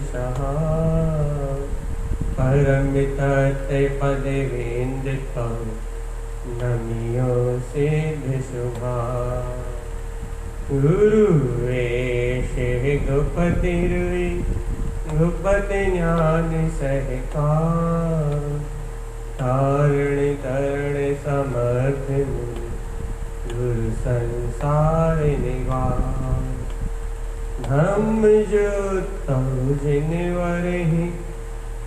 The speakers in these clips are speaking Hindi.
सहाय परमित पद वेंदित नमियो सिद्ध शुभा गुरु वेश गुपति रुई गुपति ज्ञान सहकार तारण तरण समर्थ गुरु संसार निवार धम्म जो जिनवर ही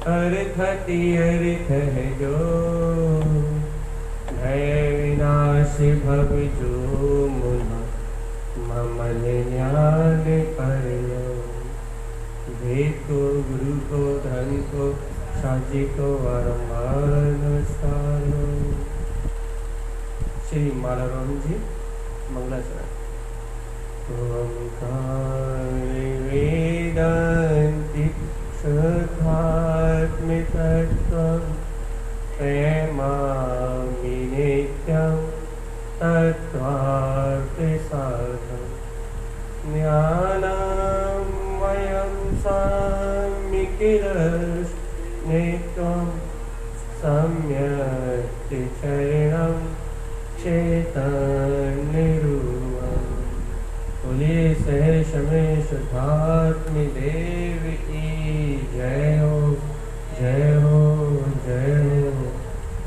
अर्थति अर्थ है जो भय विनाश भव जो मुना ममल ज्ञान पर वेद को गुरु को धन को साची को वरमान श्री मालाराम जी मंगलाचरण। ओंकार वेदांति शुद्धात्म तत्त्वं प्रेमामि नित्यं तत्त्वार्थ साधनं ज्ञानं वयं सम्यक् सम्यक् चरणं चैतन्यरूपं बोलिए सहर्ष में शुद्धात्म देव की जय हो जय हो जय हो।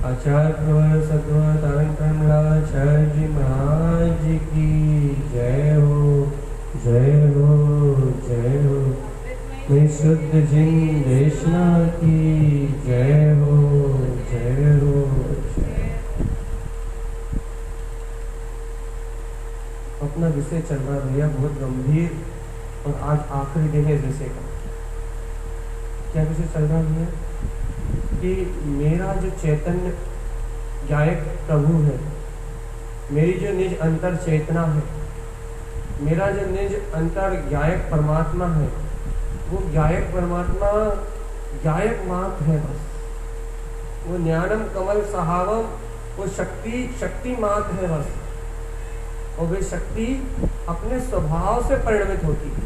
आचार्य सद्गुरु तारकमलाचार्य जी महाराज की जय हो जय हो जय हो। शुद्ध जिन देशना की जय हो जय हो। अपना विषय चल रहा भैया बहुत गंभीर, और आज आखिरी दिन है इस विषय का। क्या विषय चल रहा भैया कि मेरा जो चैतन्य गायक प्रभु है, मेरी जो निज अंतर चेतना है, मेरा जो निज अंतर गायक परमात्मा है, वो गायक परमात्मा गायक मात्र है बस। वो ज्ञानम कमल सहावम, वो शक्ति मात्र है बस। और वे शक्ति अपने स्वभाव से परिणमित होती है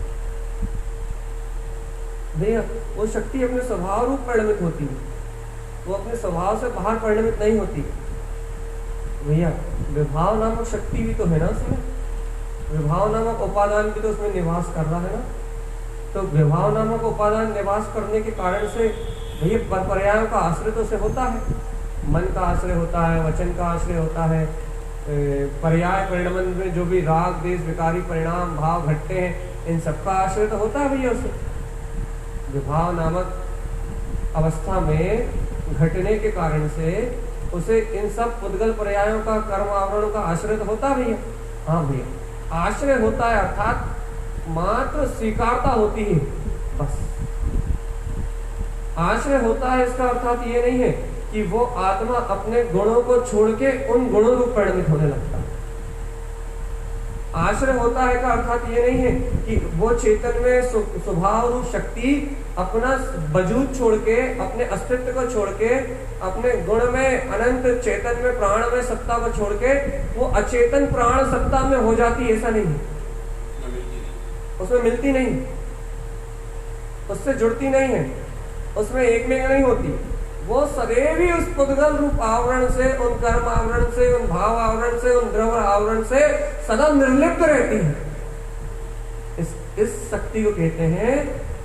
भैया, वो शक्ति अपने स्वभाव रूप परिणमित होती है, वो अपने स्वभाव से बाहर परिणमित नहीं होती भैया। विभाव नामक शक्ति भी तो है ना उसमें, विभाव नामक उपादान भी तो उसमें निवास कर रहा है ना। तो विभाव नामक उपादान निवास करने के कारण से भैया पर्यायों का आश्रय तो से होता है, मन का आश्रय होता है, वचन का आश्रय होता है, पर्याय परिणमन में जो भी राग देश विकारी परिणाम भाव घटते हैं, इन सबका आश्रय तो होता है भैया उसे। विभाव नामक अवस्था में घटने के कारण से उसे इन सब पुद्गल पर्यायों का कर्म आवरण का आश्रय तो होता भैया। हाँ भैया, आश्रय होता है अर्थात मात्र स्वीकारता होती है बस। आश्रय होता है इसका अर्थात ये नहीं है कि वो आत्मा अपने गुणों को छोड़ के उन गुणों रूप परिणमित होने लगता है। आश्रय होता है का अर्थात ये नहीं है कि वो चेतन में स्वभाव रूप शक्ति अपना वजूद छोड़ के, अपने अस्तित्व को छोड़ के, अपने गुण में अनंत चेतन में प्राण में सत्ता को छोड़ के वो अचेतन प्राण सत्ता में हो जाती, ऐसा नहीं है। उसमें मिलती नहीं, उससे जुड़ती नहीं है, उसमें एक में नहीं होती। वो सदैव ही उस पुद्गल रूप आवरण से, उन कर्म आवरण से, उन भाव आवरण से, उन द्रव्य आवरण से सदा निर्लिप्त रहती है। इस शक्ति को कहते हैं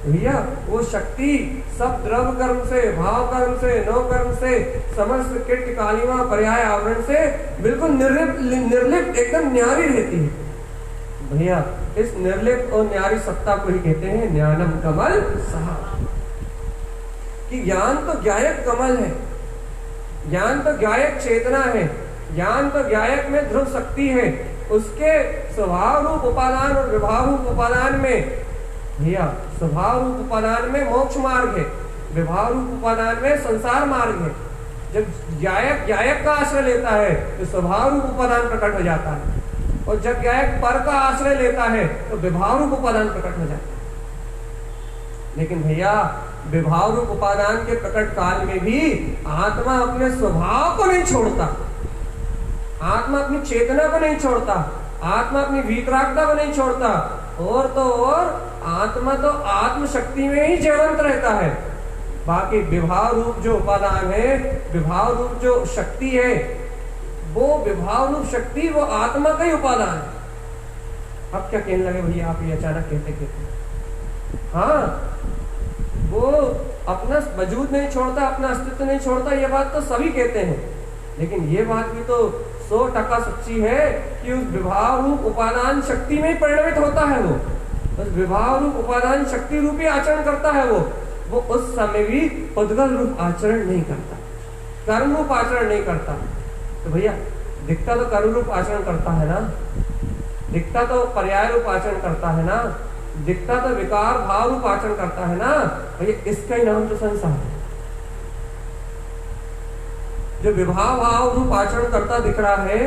भैया, वो शक्ति सब द्रव्य कर्म से, भाव कर्म से, नो कर्म से, समस्त किट कालिमा पर्याय आवरण से बिल्कुल निर्लिप्त एकदम न्यारी रहती है भैया। इस निर्लिप्त और न्यारी सत्ता को ही कहते हैं ज्ञानम कमल सहा। कि ज्ञान तो गायक कमल है, ज्ञान तो गायक चेतना है, ज्ञान तो गायक में ध्रुव शक्ति है। उसके स्वभाव रूप उपादान और विभाव रूप उपादान में भैया, स्वभाव रूप उपादान में मोक्ष मार्ग है, विभाव रूप उपादान में संसार मार्ग है। जब गायक का आश्रय लेता है तो स्वभाव रूप उपादान प्रकट हो जाता है, और जब गायक पर का आश्रय लेता है तो विभाव रूप उपादान प्रकट हो जाता है। लेकिन भैया, विभाव रूप उपादान के प्रकट काल में भी आत्मा अपने स्वभाव को नहीं छोड़ता, आत्मा अपनी चेतना को नहीं छोड़ता, आत्मा अपनी वीतरागता को नहीं छोड़ता, और तो और आत्मा तो आत्म शक्ति में ही जीवंत रहता है। बाकी विभाव रूप जो उपादान है, विभाव रूप जो शक्ति है, वो विभाव रूप शक्ति वो आत्मा का ही उपादान है। अब क्या कहने लगे भैया आप ये अचानक कहते कहते? हाँ, वो अपना वजूद नहीं छोड़ता, अपना अस्तित्व नहीं छोड़ता, ये बात तो सभी कहते हैं, लेकिन ये बात भी तो 100% सच्ची है कि उस विभाव रूप उपादान शक्ति में ही परिणमित होता है। वो उस विभाव रूप उपादान शक्ति रूपी आचरण करता है। वो उस समय भी उद्गल रूप आचरण नहीं करता, कर्म रूप आचरण नहीं करता। तो भैया दिखता तो कर्म रूप आचरण करता है ना, दिखता तो पर्याय रूप आचरण करता है ना, दिखता तो विकार भाव रूप आचरण करता है ना। भैया इसका ही नाम तो संसार है। जो विभाव भाव रूप आचरण करता दिख रहा है,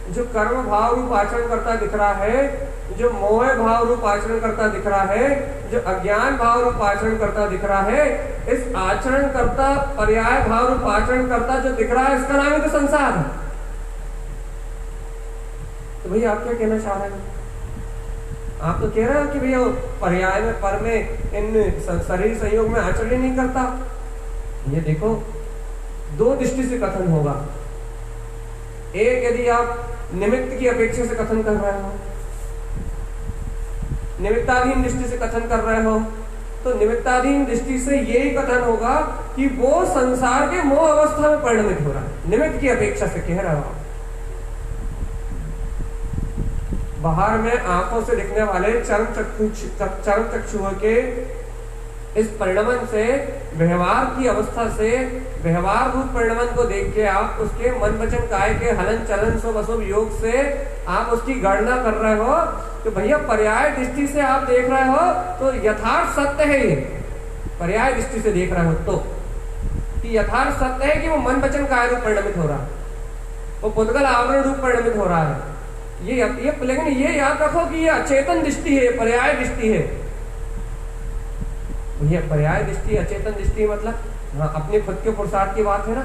जो कर्म भाव रूप आचरण करता दिख रहा है, जो मोह भाव रूप आचरण करता दिख रहा है, जो अज्ञान भाव रूप आचरण करता दिख रहा है, इस आचरण करता पर्याय भाव रूप आचरण करता जो दिख रहा है, इसका नाम ही तो संसार है। तो भैया आप क्या कहना चाह रहे हैं? आप तो कह रहे हो कि भैया पर्याय में पर में इन शरीर संयोग में आचरण नहीं करता। ये देखो, दो दृष्टि से कथन होगा। एक, यदि आप निमित्त की अपेक्षा से कथन कर रहे हो, निमित्ताधीन दृष्टि से कथन कर रहे हो, तो निमित्ताधीन दृष्टि से यही कथन होगा कि वो संसार के मोह अवस्था में परिणमित हो रहा है। निमित्त की अपेक्षा से कह रहे हो। बाहर में आंखों से दिखने वाले चरम चक्षु के इस परिणमन से, व्यवहार की अवस्था से, व्यवहार रूप परिणमन को देख के आप उसके मन वचन काय के हलन चलन शुभ अशुभ योग से आप उसकी गणना कर रहे हो। तो भैया पर्याय दृष्टि से आप देख रहे हो तो यथार्थ सत्य है। ये पर्याय दृष्टि से देख रहे हो तो कि यथार्थ सत्य है कि वो मन वचन काय रूप परिणमित हो रहा है, वो पुद्गल आवरण रूप परिणमित हो रहा है। लेकिन ये याद रखो कि ये अचेतन दृष्टि है, पर्याय दृष्टि है। ये पर्याय दृष्टि, अचेतन दृष्टि मतलब हाँ, अपने खुद के पुरुषार्थ की बात है ना,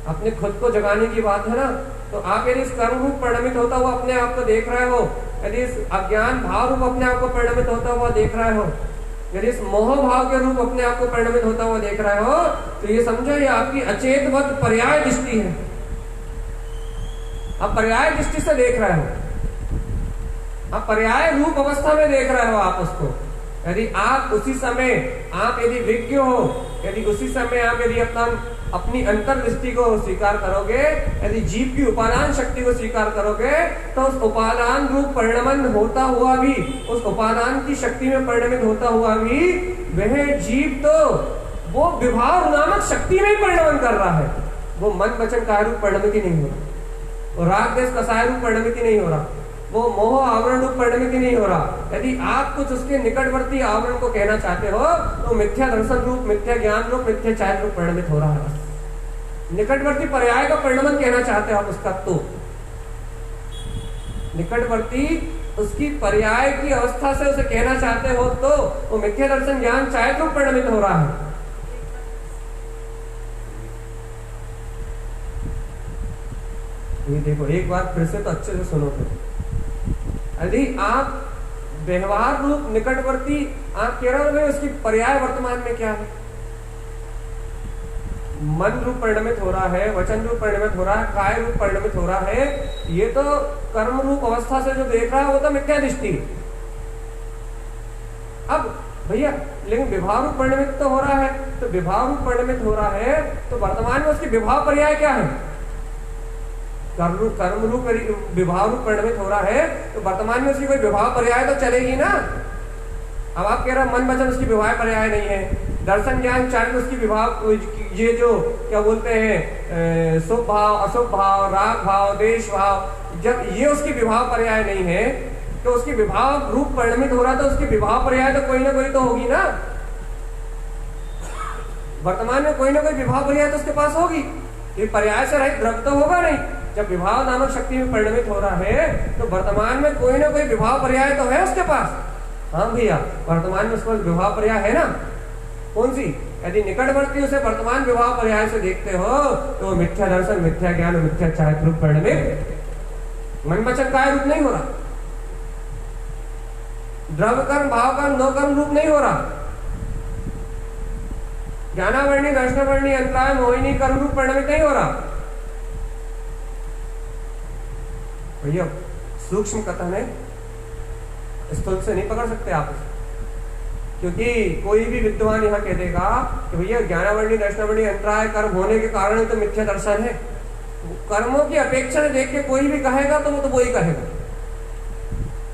अपने खुद को जगाने की बात है ना। तो आप यदि इस कर्म रूप परिणमित होता हुआ अपने आप को देख रहे हो, यदि इस अज्ञान भाव रूप अपने आप को परिणमित होता हुआ देख रहे हो, यदि इस मोह भाव के रूप अपने आप को परिणमित होता हुआ देख रहे हो, तो ये समझो ये आपकी अचेतवत पर्याय दृष्टि है। आप पर्याय दृष्टि से देख रहे हो, आप पर्याय रूप अवस्था में देख रहे हो आप उसको। यदि आप उसी समय आप यदि विज्ञ हो, यदि उसी समय आप यदि अपनी अंतर्दृष्टि को स्वीकार करोगे, यदि जीव की उपादान शक्ति को स्वीकार करोगे, तो उस उपादान रूप परिणमन होता हुआ भी, उस उपादान की शक्ति में परिणमित होता हुआ भी वह जीव तो वो विभाव नामक शक्ति में ही परिणमन कर रहा है। वो मन वचन काय रूप परिणमित ही नहीं हो रहा, वो राग देश कसाय रूप परिणमित ही नहीं हो रहा, वो मोह आवरण रूप परिणमित ही नहीं हो रहा। यदि आप कुछ उसके निकटवर्ती आवरण को कहना चाहते हो तो मिथ्या दर्शन रूप, मिथ्या ज्ञान रूप, मिथ्या चाय रूप परिणमित हो रहा है। निकटवर्ती पर्याय का परिणमन कहना चाहते हो आप उसका, तो निकटवर्ती उसकी पर्याय की अवस्था से उसे कहना चाहते हो तो वो मिथ्या दर्शन ज्ञान चाय रूप परिणमित हो रहा है। ये देखो, एक बार फिर से तो अच्छे से सुनो। तो यदि आप व्यवहार रूप निकटवर्ती आप कह रहे हो, उसकी पर्याय वर्तमान में क्या है? मन रूप परिणमित हो रहा है, वचन रूप परिणमित हो रहा है, काय रूप परिणमित हो रहा है। ये तो कर्म रूप अवस्था से जो देख रहा है वो तो मिथ्या दृष्टि। अब भैया लेकिन विभाव रूप परिणमित तो हो रहा है, तो विभाव रूप परिणमित हो रहा है तो वर्तमान में उसकी विभाव पर्याय क्या है? कर्म रूप विभाव रूप परिणमित हो रहा है तो वर्तमान में उसकी कोई विभाव पर्याय तो चलेगी ना। अब आप कह रहे हो मन वचन उसकी विभाव पर्याय नहीं है, दर्शन ज्ञान चारित उसकी विभाव, ये जो क्या बोलते हैं शुभ भाव, अशुभ भाव, राग भाव, देश भाव, जब ये उसकी विभाव पर्याय नहीं है तो उसकी विभाव रूप परिणमित हो रहा है तो उसकी विभाव पर्याय तो कोई ना कोई तो होगी ना। वर्तमान में कोई ना कोई विभाव पर्याय तो उसके पास होगी, ये पर्याय से रहित द्रव्य तो होगा नहीं। जब विभाव नामक शक्ति में परिणमित हो रहा है तो वर्तमान में कोई ना कोई विभाव पर्याय तो है उसके पास। हाँ भैया, वर्तमान में उसके पास विभाव पर्याय है ना। कौन सी? यदि निकटवर्ती उसे वर्तमान विभाव पर्याय से देखते हो तो मिथ्या दर्शन, मिथ्या ज्ञान और मिथ्या चारित्र रूप परिणमित, मन वचन काय रूप नहीं हो रहा। द्रव्य कर्म, भाव कर्म, नो कर्म रूप नहीं हो रहा। ज्ञानावर्णी, दर्शनावर्णी, अंतराय, मोहिनी कर्म रूप परिणमित नहीं हो रहा। भैया सूक्ष्म कथन है, स्थूल से नहीं पकड़ सकते आप, क्योंकि कोई भी विद्वान यह कह देगा कि भैया ज्ञानावर्णी, दर्शनावर्णी, अंतराय कर्म होने के कारण तो मिथ्या दर्शन है। कर्मों की अपेक्षा देख के कोई भी कहेगा तो वो तो वही कहेगा,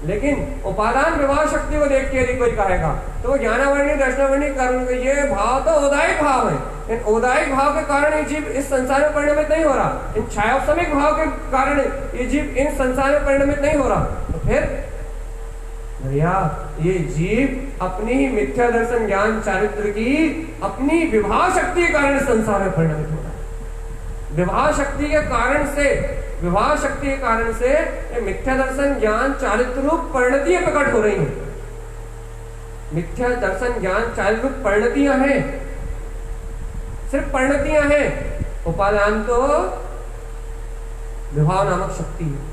लेकिन उपादान विभाव शक्ति को देख के यदि कोई कहेगा तो वो ज्ञानावर्णी, दर्शनावर्णी कर्म, ये भाव तो औदायिक भाव है। इन औदायिक भाव के कारण ये जीव इस संसार में परिणमित नहीं हो रहा। इन छायोपमिक भाव के कारण ये जीव इन संसार में परिणमित नहीं हो रहा। तो फिर भैया ये जीव अपनी ही मिथ्या दर्शन ज्ञान चारित्र की अपनी विभाव शक्ति के कारण संसार में परिणमित हो रहा है। विभाव शक्ति के कारण से, विभाव शक्ति के कारण से ये मिथ्या दर्शन ज्ञान चारित्र रूप परिणतियां प्रकट हो रही हैं। मिथ्या दर्शन ज्ञान चारित्र रूप परिणतियां हैं, सिर्फ परिणतियां हैं। उपादान तो विभाव नामक शक्ति है,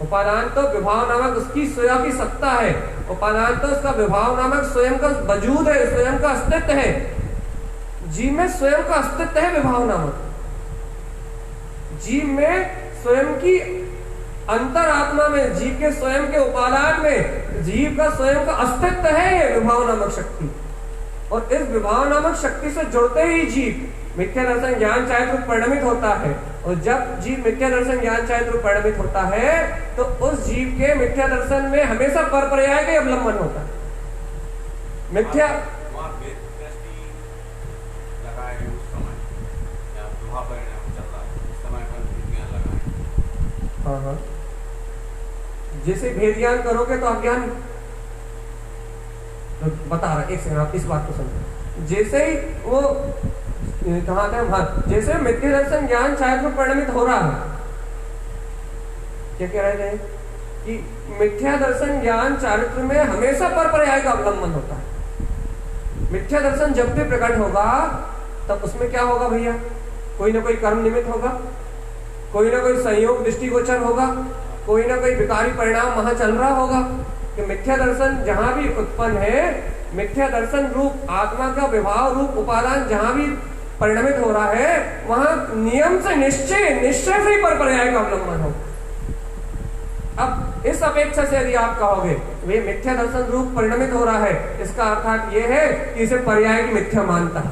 उपादान तो विभाव नामक उसकी स्वयं की सत्ता है, उपादान तो उसका विभाव नामक स्वयं का वजूद है, स्वयं का अस्तित्व है। जीव में स्वयं का अस्तित्व है विभाव नामक। जीव में स्वयं की अंतरात्मा में, जीव के स्वयं के उपादान में जीव का स्वयं का अस्तित्व है ये विभाव नामक शक्ति। और इस विभाव नामक शक्ति से जुड़ते ही जीव मिथ्या दर्शन ज्ञान चारित्र रूप परिणमित होता है। और जब जीव मिथ्या दर्शन ज्ञान चारित्र रूप परिणमित होता है तो उस जीव के मिथ्या दर्शन में हमेशा परपर्याय का अवलंबन होता है। मिथ्या हाँ, जैसे भेद ज्ञान करोगे तो अज्ञान, तो बता रहा, एक सेकंड आप इस बात को समझो। जैसे ही वो कहा था, हाँ, जैसे मिथ्या दर्शन ज्ञान चारित्र परिणमित हो रहा है, क्या कह रहे थे कि मिथ्या दर्शन ज्ञान चारित्र में हमेशा परपर्याय का अवलंबन होता है। मिथ्या दर्शन जब भी प्रकट होगा तब उसमें क्या होगा भैया, कोई ना कोई कर्म निमित्त होगा, कोई ना कोई संयोग दृष्टिगोचर होगा, कोई ना कोई विकारी परिणाम वहां चल रहा होगा। कि मिथ्या दर्शन जहां भी उत्पन्न है, मिथ्या दर्शन रूप आत्मा का विभाव रूप उपादान जहां भी परिणमित हो रहा है, वहां नियम से निश्चय से ही परपर्याय का अवलंबन हो। अब इस अपेक्षा से यदि आप कहोगे वे मिथ्या दर्शन रूप परिणमित हो रहा है, इसका अर्थात यह है कि इसे पर्याय की मिथ्या मानता है,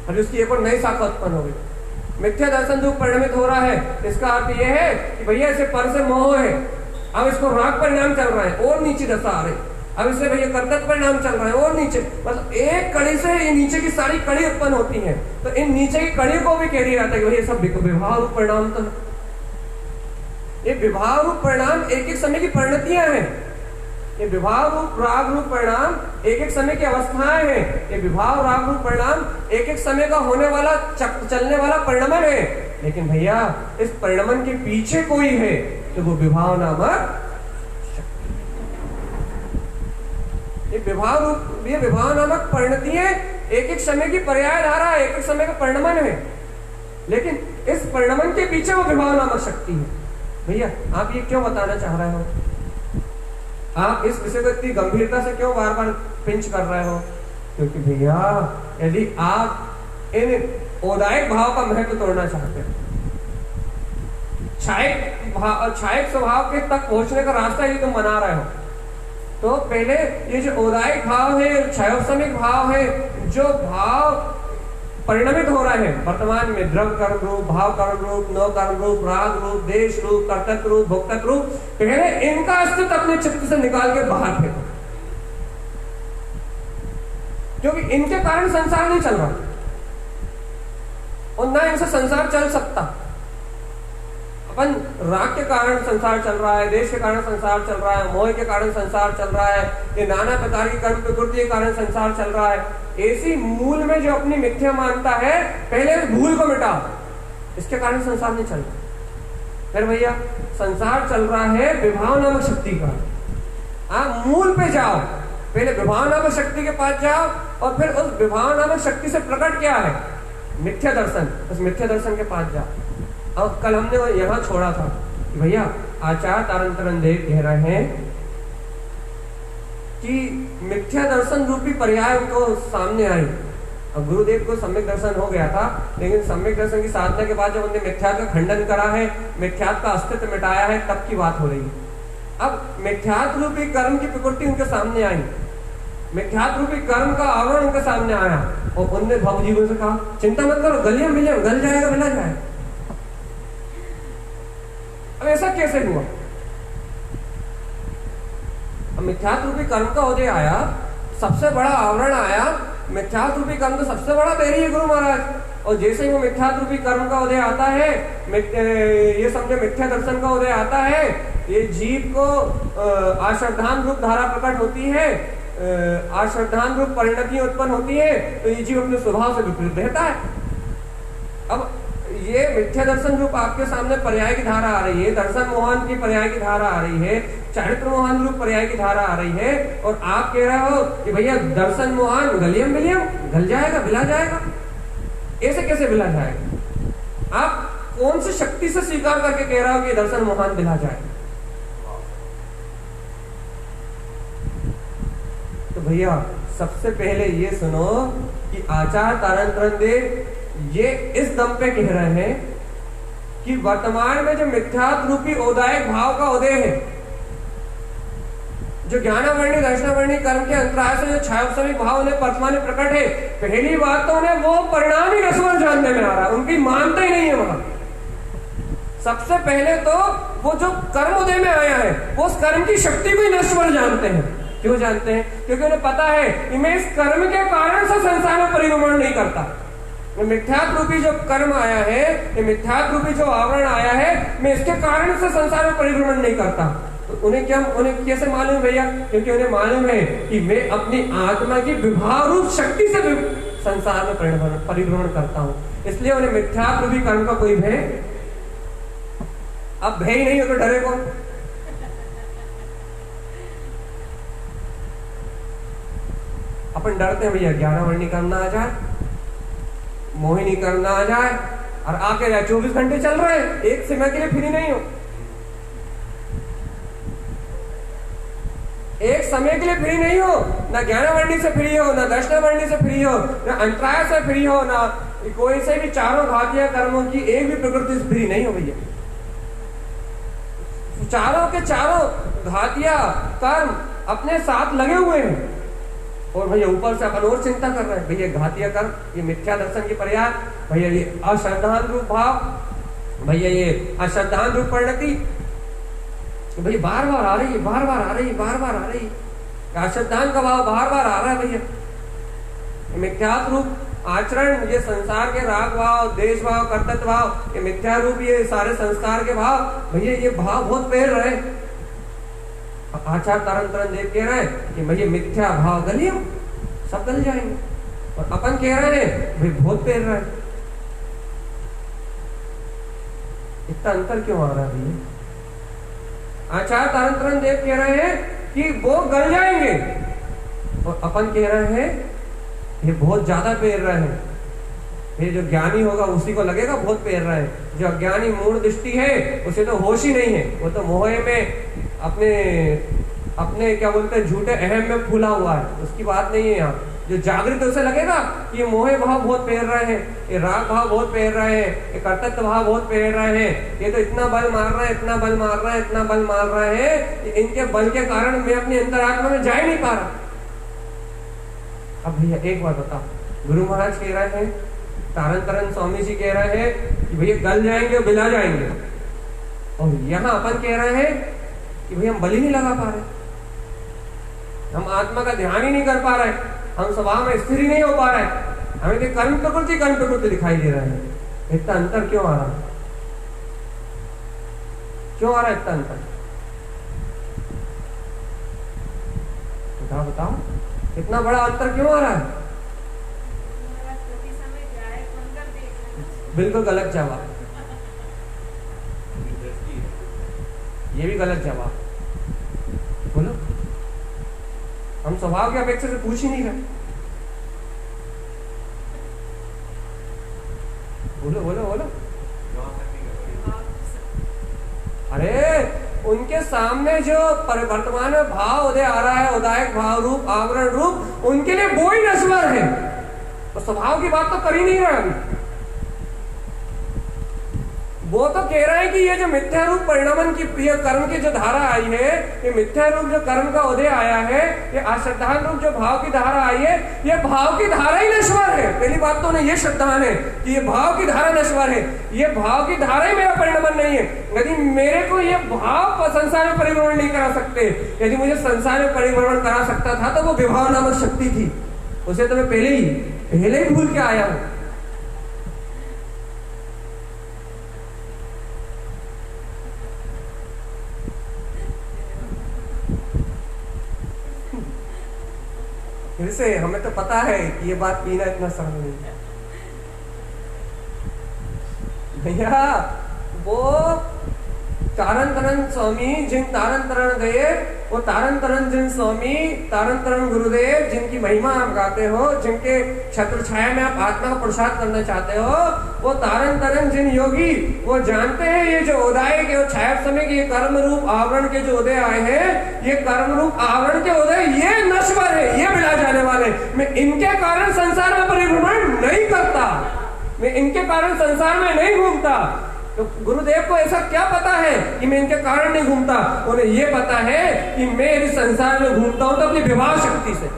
और उसकी एक और नई शाखा उत्पन्न हो गई। मिथ्या दर्शन रूप परिणमित हो रहा है, इसका अर्थ यह है कि भैया इसे पर से मोह है, अब इसको राग परिणाम चल रहा है और नीचे दशा आ रही, अब इससे भैया कर्तव्य परिणाम चल रहा है और नीचे, बस एक कड़ी से ये नीचे की सारी कड़ी उत्पन्न होती है। तो इन नीचे की कड़ी को भी कह दिया जाता है कि भैया सब विभाव रूप परिणाम, तो ये विभाव रूप परिणाम एक एक समय की परिणतियां हैं। ये विभाव रूप राग रूप परिणाम एक एक समय की अवस्थाएं हैं। ये विभाव राग रूप परिणाम एक एक समय का होने वाला चलने वाला परिणमन है। लेकिन भैया इस परिणमन के पीछे कोई है तो वो विभाव नामक शक्ति। ये विभाव नामक परिणतियां एक एक समय की पर्याय धारा, एक एक समय का परिणमन है। लेकिन इस परिणमन के पीछे वो विभाव नामक शक्ति है। भैया आप ये क्यों बताना चाह रहे हो? आप इस विषय को इतनी गंभीरता से क्यों बार बार पिंच कर रहे हो? क्योंकि भैया यदि आप इन औदायिक भाव का महत्व तोड़ना चाहते हो, क्षायिक स्वभाव के तक पहुंचने का रास्ता यदि तुम बना रहे हो, तो पहले ये जो औदायिक भाव है, क्षयोपमिक भाव है, जो भाव परिणमित हो रहा है वर्तमान में, द्रव्य कर्म रूप, भाव कर्म रूप, नव कर्म रूप, राग रूप, देश रूप, कर्तव्य रूप, भोक्तव्य रूप, पहले इनका अस्तित्व अपने चित्त से निकाल के बाहर फेंको, क्योंकि इनके कारण संसार नहीं चल रहा और ना इनसे संसार चल सकता। अपन राग के कारण संसार चल रहा है, देश के कारण संसार चल रहा है, मोह के कारण संसार चल रहा है, ये नाना प्रकार की कर्म प्रकृति के कारण संसार चल रहा है। ऐसी मूल में जो अपनी मिथ्या मानता है, पहले भूल को मिटाओ, इसके कारण संसार नहीं चल रहा। फिर भैया संसार चल रहा है विभाव नामक शक्ति का, आप मूल पे जाओ, पहले विभाव नामक शक्ति के पास जाओ और फिर उस विभाव नामक शक्ति से प्रकट क्या है, मिथ्या दर्शन, उस मिथ्या दर्शन के पास जाओ। अब कल हमने यहाँ छोड़ा था कि भैया आचार्य तारतम्य देव कह रहे हैं कि मिथ्या दर्शन रूपी पर्याय उनको सामने आई। अब गुरुदेव को सम्यक दर्शन हो गया था, लेकिन सम्यक दर्शन की साधना के बाद जब उन्होंने मिथ्या का खंडन करा है, मिथ्यात्व का अस्तित्व मिटाया है, तब की बात हो रही है। अब मिथ्यात्व रूपी कर्म की प्रकृति उनके सामने आई, मिथ्यात्व रूपी कर्म का आवरण उनके सामने आया, और उनने भवजीवन से कहा चिंता मत करो, गलियां मिलियां गल जाएगा, मिला जाएगा। अब ऐसा कैसे हुआ? अब मिथ्यात्व रूपी कर्म का उदय आया, सबसे बड़ा आवरण आया, मिथ्यात्व रूपी कर्म तो सबसे बड़ा बैरी है गुरु महाराज। और जैसे ही वो मिथ्यात्व रूपी कर्म का उदय आता है, ये समझे मिथ्या दर्शन का उदय आता है, ये जीव को अश्रद्धान रूप धारा प्रकट होती है, अश्रद्धान रूप परिणति उत्पन्न होती है, तो ये जीव अपने स्वभाव से विपरीत रहता है। अब ये मिथ्या दर्शन रूप आपके सामने पर्याय की धारा आ रही है, दर्शन मोहन की पर्याय की धारा आ रही है, चरित्र मोहन रूप पर्याय की धारा आ रही है, और आप कह रहे हो कि भैया दर्शन मोहन गलियम मिलियम गल जाएगा, बिला जाएगा। ऐसे कैसे बिला जाएगा? आप कौन सी शक्ति से स्वीकार करके कह रहे हो कि दर्शन मोहन बिला जाएगा? तो भैया सबसे पहले ये सुनो कि आचार्य तारांतरण देव ये इस दम पे कह रहे हैं कि वर्तमान में जो मिथ्यात्व रूपी औदायिक भाव का उदय है, जो ज्ञानावर्णी दर्शनावर्णी कर्म के अंतराय से जो छायोत्सविक भाव उन्हें वर्तमान में प्रकट है, पहली बात तो उन्हें वो परिणाम ही नश्वर जानने में आ रहा है, उनकी मानता ही नहीं है वहां। सबसे पहले तो वो जो कर्म उदय में आया है, वो उस कर्म की शक्ति को ही नश्वर जानते हैं। क्यों जानते हैं? क्योंकि उन्हें पता है कि मैं इस कर्म के कारण से संसार में परिभ्रमण नहीं करता। मिथ्यात्व रूपी जो कर्म आया है, ये मिथ्यात्व रूपी जो आवरण आया है, मैं इसके कारण से संसार में परिभ्रमण नहीं करता। तो उन्हें कैसे मालूम भैया? क्योंकि उन्हें मालूम है कि मैं अपनी आत्मा की विभाव रूप शक्ति से संसार में परिभ्रमण करता हूं, इसलिए उन्हें मिथ्यात्व रूपी कर्म का कोई भय, अब भय ही नहीं हो तो डरे कौन? अपन डरते हैं भैया ज्ञानावर्णी करना आ जाए, मोहिनी करना आ जाए, और आके 24 घंटे चल रहे हैं, एक समय के लिए फ्री नहीं हो, एक समय के लिए फ्री नहीं हो, ना ज्ञानावर्णी से फ्री हो, ना दर्शनावर्णी से फ्री हो, ना अंतराय से फ्री हो, ना कोई से भी चारों घातिया कर्मों की एक भी प्रकृति से फ्री नहीं हो भैया। चारों के चारों घातिया कर्म अपने साथ लगे हुए हैं, और भैया ऊपर से अपन और चिंता कर रहे हैं, भैया घातिया कर्म, ये मिथ्या दर्शन की पर्याय, भैया ये अश्रद्धान रूप भाव, भैया ये अश्रद्धान रूप परिणति, भैया बार बार आ रही है, बार बार आ रही है, बार बार आ रही है, अश्रद्धान का भाव बार बार आ रहा है भैया। मिथ्यात्व रूप आचरण, ये संसार के राग भाव, देश भाव, कर्तव्य भाव, ये मिथ्या रूप, ये सारे संस्कार के भाव, भैया ये भाव बहुत पैर रहे। आचार्य तारांतरण देव कह रहे हैं कि भैया मिथ्या भाव गलियों सब गल जाएंगे, और अपन कह रहे हैं भाई बहुत पैर रहे। इतना अंतर क्यों आ रहा है भैया? आचार्य तारांतरण देव कह रहे हैं कि वो गल जाएंगे, और अपन कह रहे हैं ये बहुत ज्यादा पैर रहे हैं। ये जो ज्ञानी होगा उसी को लगेगा बहुत पैर रहे हैं, जो अज्ञानी मूढ़ दृष्टि है उसे तो होश ही नहीं है, वो तो मोह में अपने क्या बोलते हैं झूठे अहम में फूला हुआ है, उसकी बात नहीं है यहाँ। जो जागृत उसे लगेगा कि ये मोह भाव बहुत पैर रहे हैं, ये राग भाव बहुत पैर रहे हैं, ये कर्तव्य भाव बहुत पैर रहे हैं, ये तो इतना बल मार रहे हैं, इतना बल मार रहे हैं, इतना बल मार रहे हैं, इनके बल के कारण मैं अपनी अंतरात्मा में जा ही नहीं पा रहा। अब भैया एक बात बता, गुरु महाराज कह रहे हैं, तारांतरण स्वामी जी कह रहे हैं कि भैया गल जाएंगे, बिला जाएंगे, और यहाँ अपन कह रहे हैं कि भैया हम बलि नहीं लगा पा रहे, हम आत्मा का ध्यान ही नहीं कर पा रहे, हम स्वभाव में स्थिर ही नहीं हो पा रहे, हमें तो कर्म प्रकृति दिखाई दे रहा है। इतना अंतर क्यों आ रहा है? क्यों आ रहा है इतना अंतर? बताओ इतना बड़ा अंतर क्यों आ रहा है? बिल्कुल गलत जवाब, ये भी गलत जवाब। बोलो, हम स्वभाव की अपेक्षा से पूछ ही नहीं रहे। बोलो बोलो बोलो। अरे उनके सामने जो वर्तमान में भाव उदय आ रहा है, उदायक भाव रूप, आवरण रूप, उनके लिए वो ही नश्वर है। तो स्वभाव की बात तो कर ही नहीं रहा अभी। वो तो कह रहा है कि ये जो मिथ्या रूप परिणामन की प्रिय कर्म की जो धारा आई है, ये मिथ्या रूप जो कर्म का उदय आया है, ये अश्रद्धान रूप जो भाव की धारा आई है, ये भाव की धारा ही नश्वर है। पहली बात तो उन्हें ये श्रद्धान है कि ये भाव की धारा नश्वर है, ये भाव की धारा ही मेरा परिणामन नहीं है। यदि मेरे को ये भाव संसार में परिभ्रमण नहीं करा सकते, यदि मुझे संसार में परिभ्रमण करा सकता था तो वो विभाव नामक शक्ति थी, उसे तो मैं पहले ही भूल के आया हूं। फिर से हमें तो पता है कि ये बात पीना इतना सरल नहीं है भैया। वो तारण तरण स्वामी जिन तारण तरण गए, वो तारण तरण जिन स्वामी, तारण तरण गुरुदेव जिनकी महिमा आप गाते हो, जिनके छत्र छाया में आप आत्मा का प्रसाद करना चाहते हो, वो तारण तरण जिन योगी वो जानते हैं ये जो उदय के छाया समय के कर्म रूप आवरण के जो उदय आए हैं, ये कर्म रूप आवरण के उदय ये नश्वर है, ये मिला जाने वाले। मैं इनके कारण संसार में परिभ्रमण नहीं करता, मैं इनके कारण संसार में नहीं घूमता। तो गुरुदेव को ऐसा क्या पता है कि मैं इनके कारण नहीं घूमता? उन्हें ये पता है कि मैं इस संसार में घूमता हूं तो अपनी विवाह शक्ति से।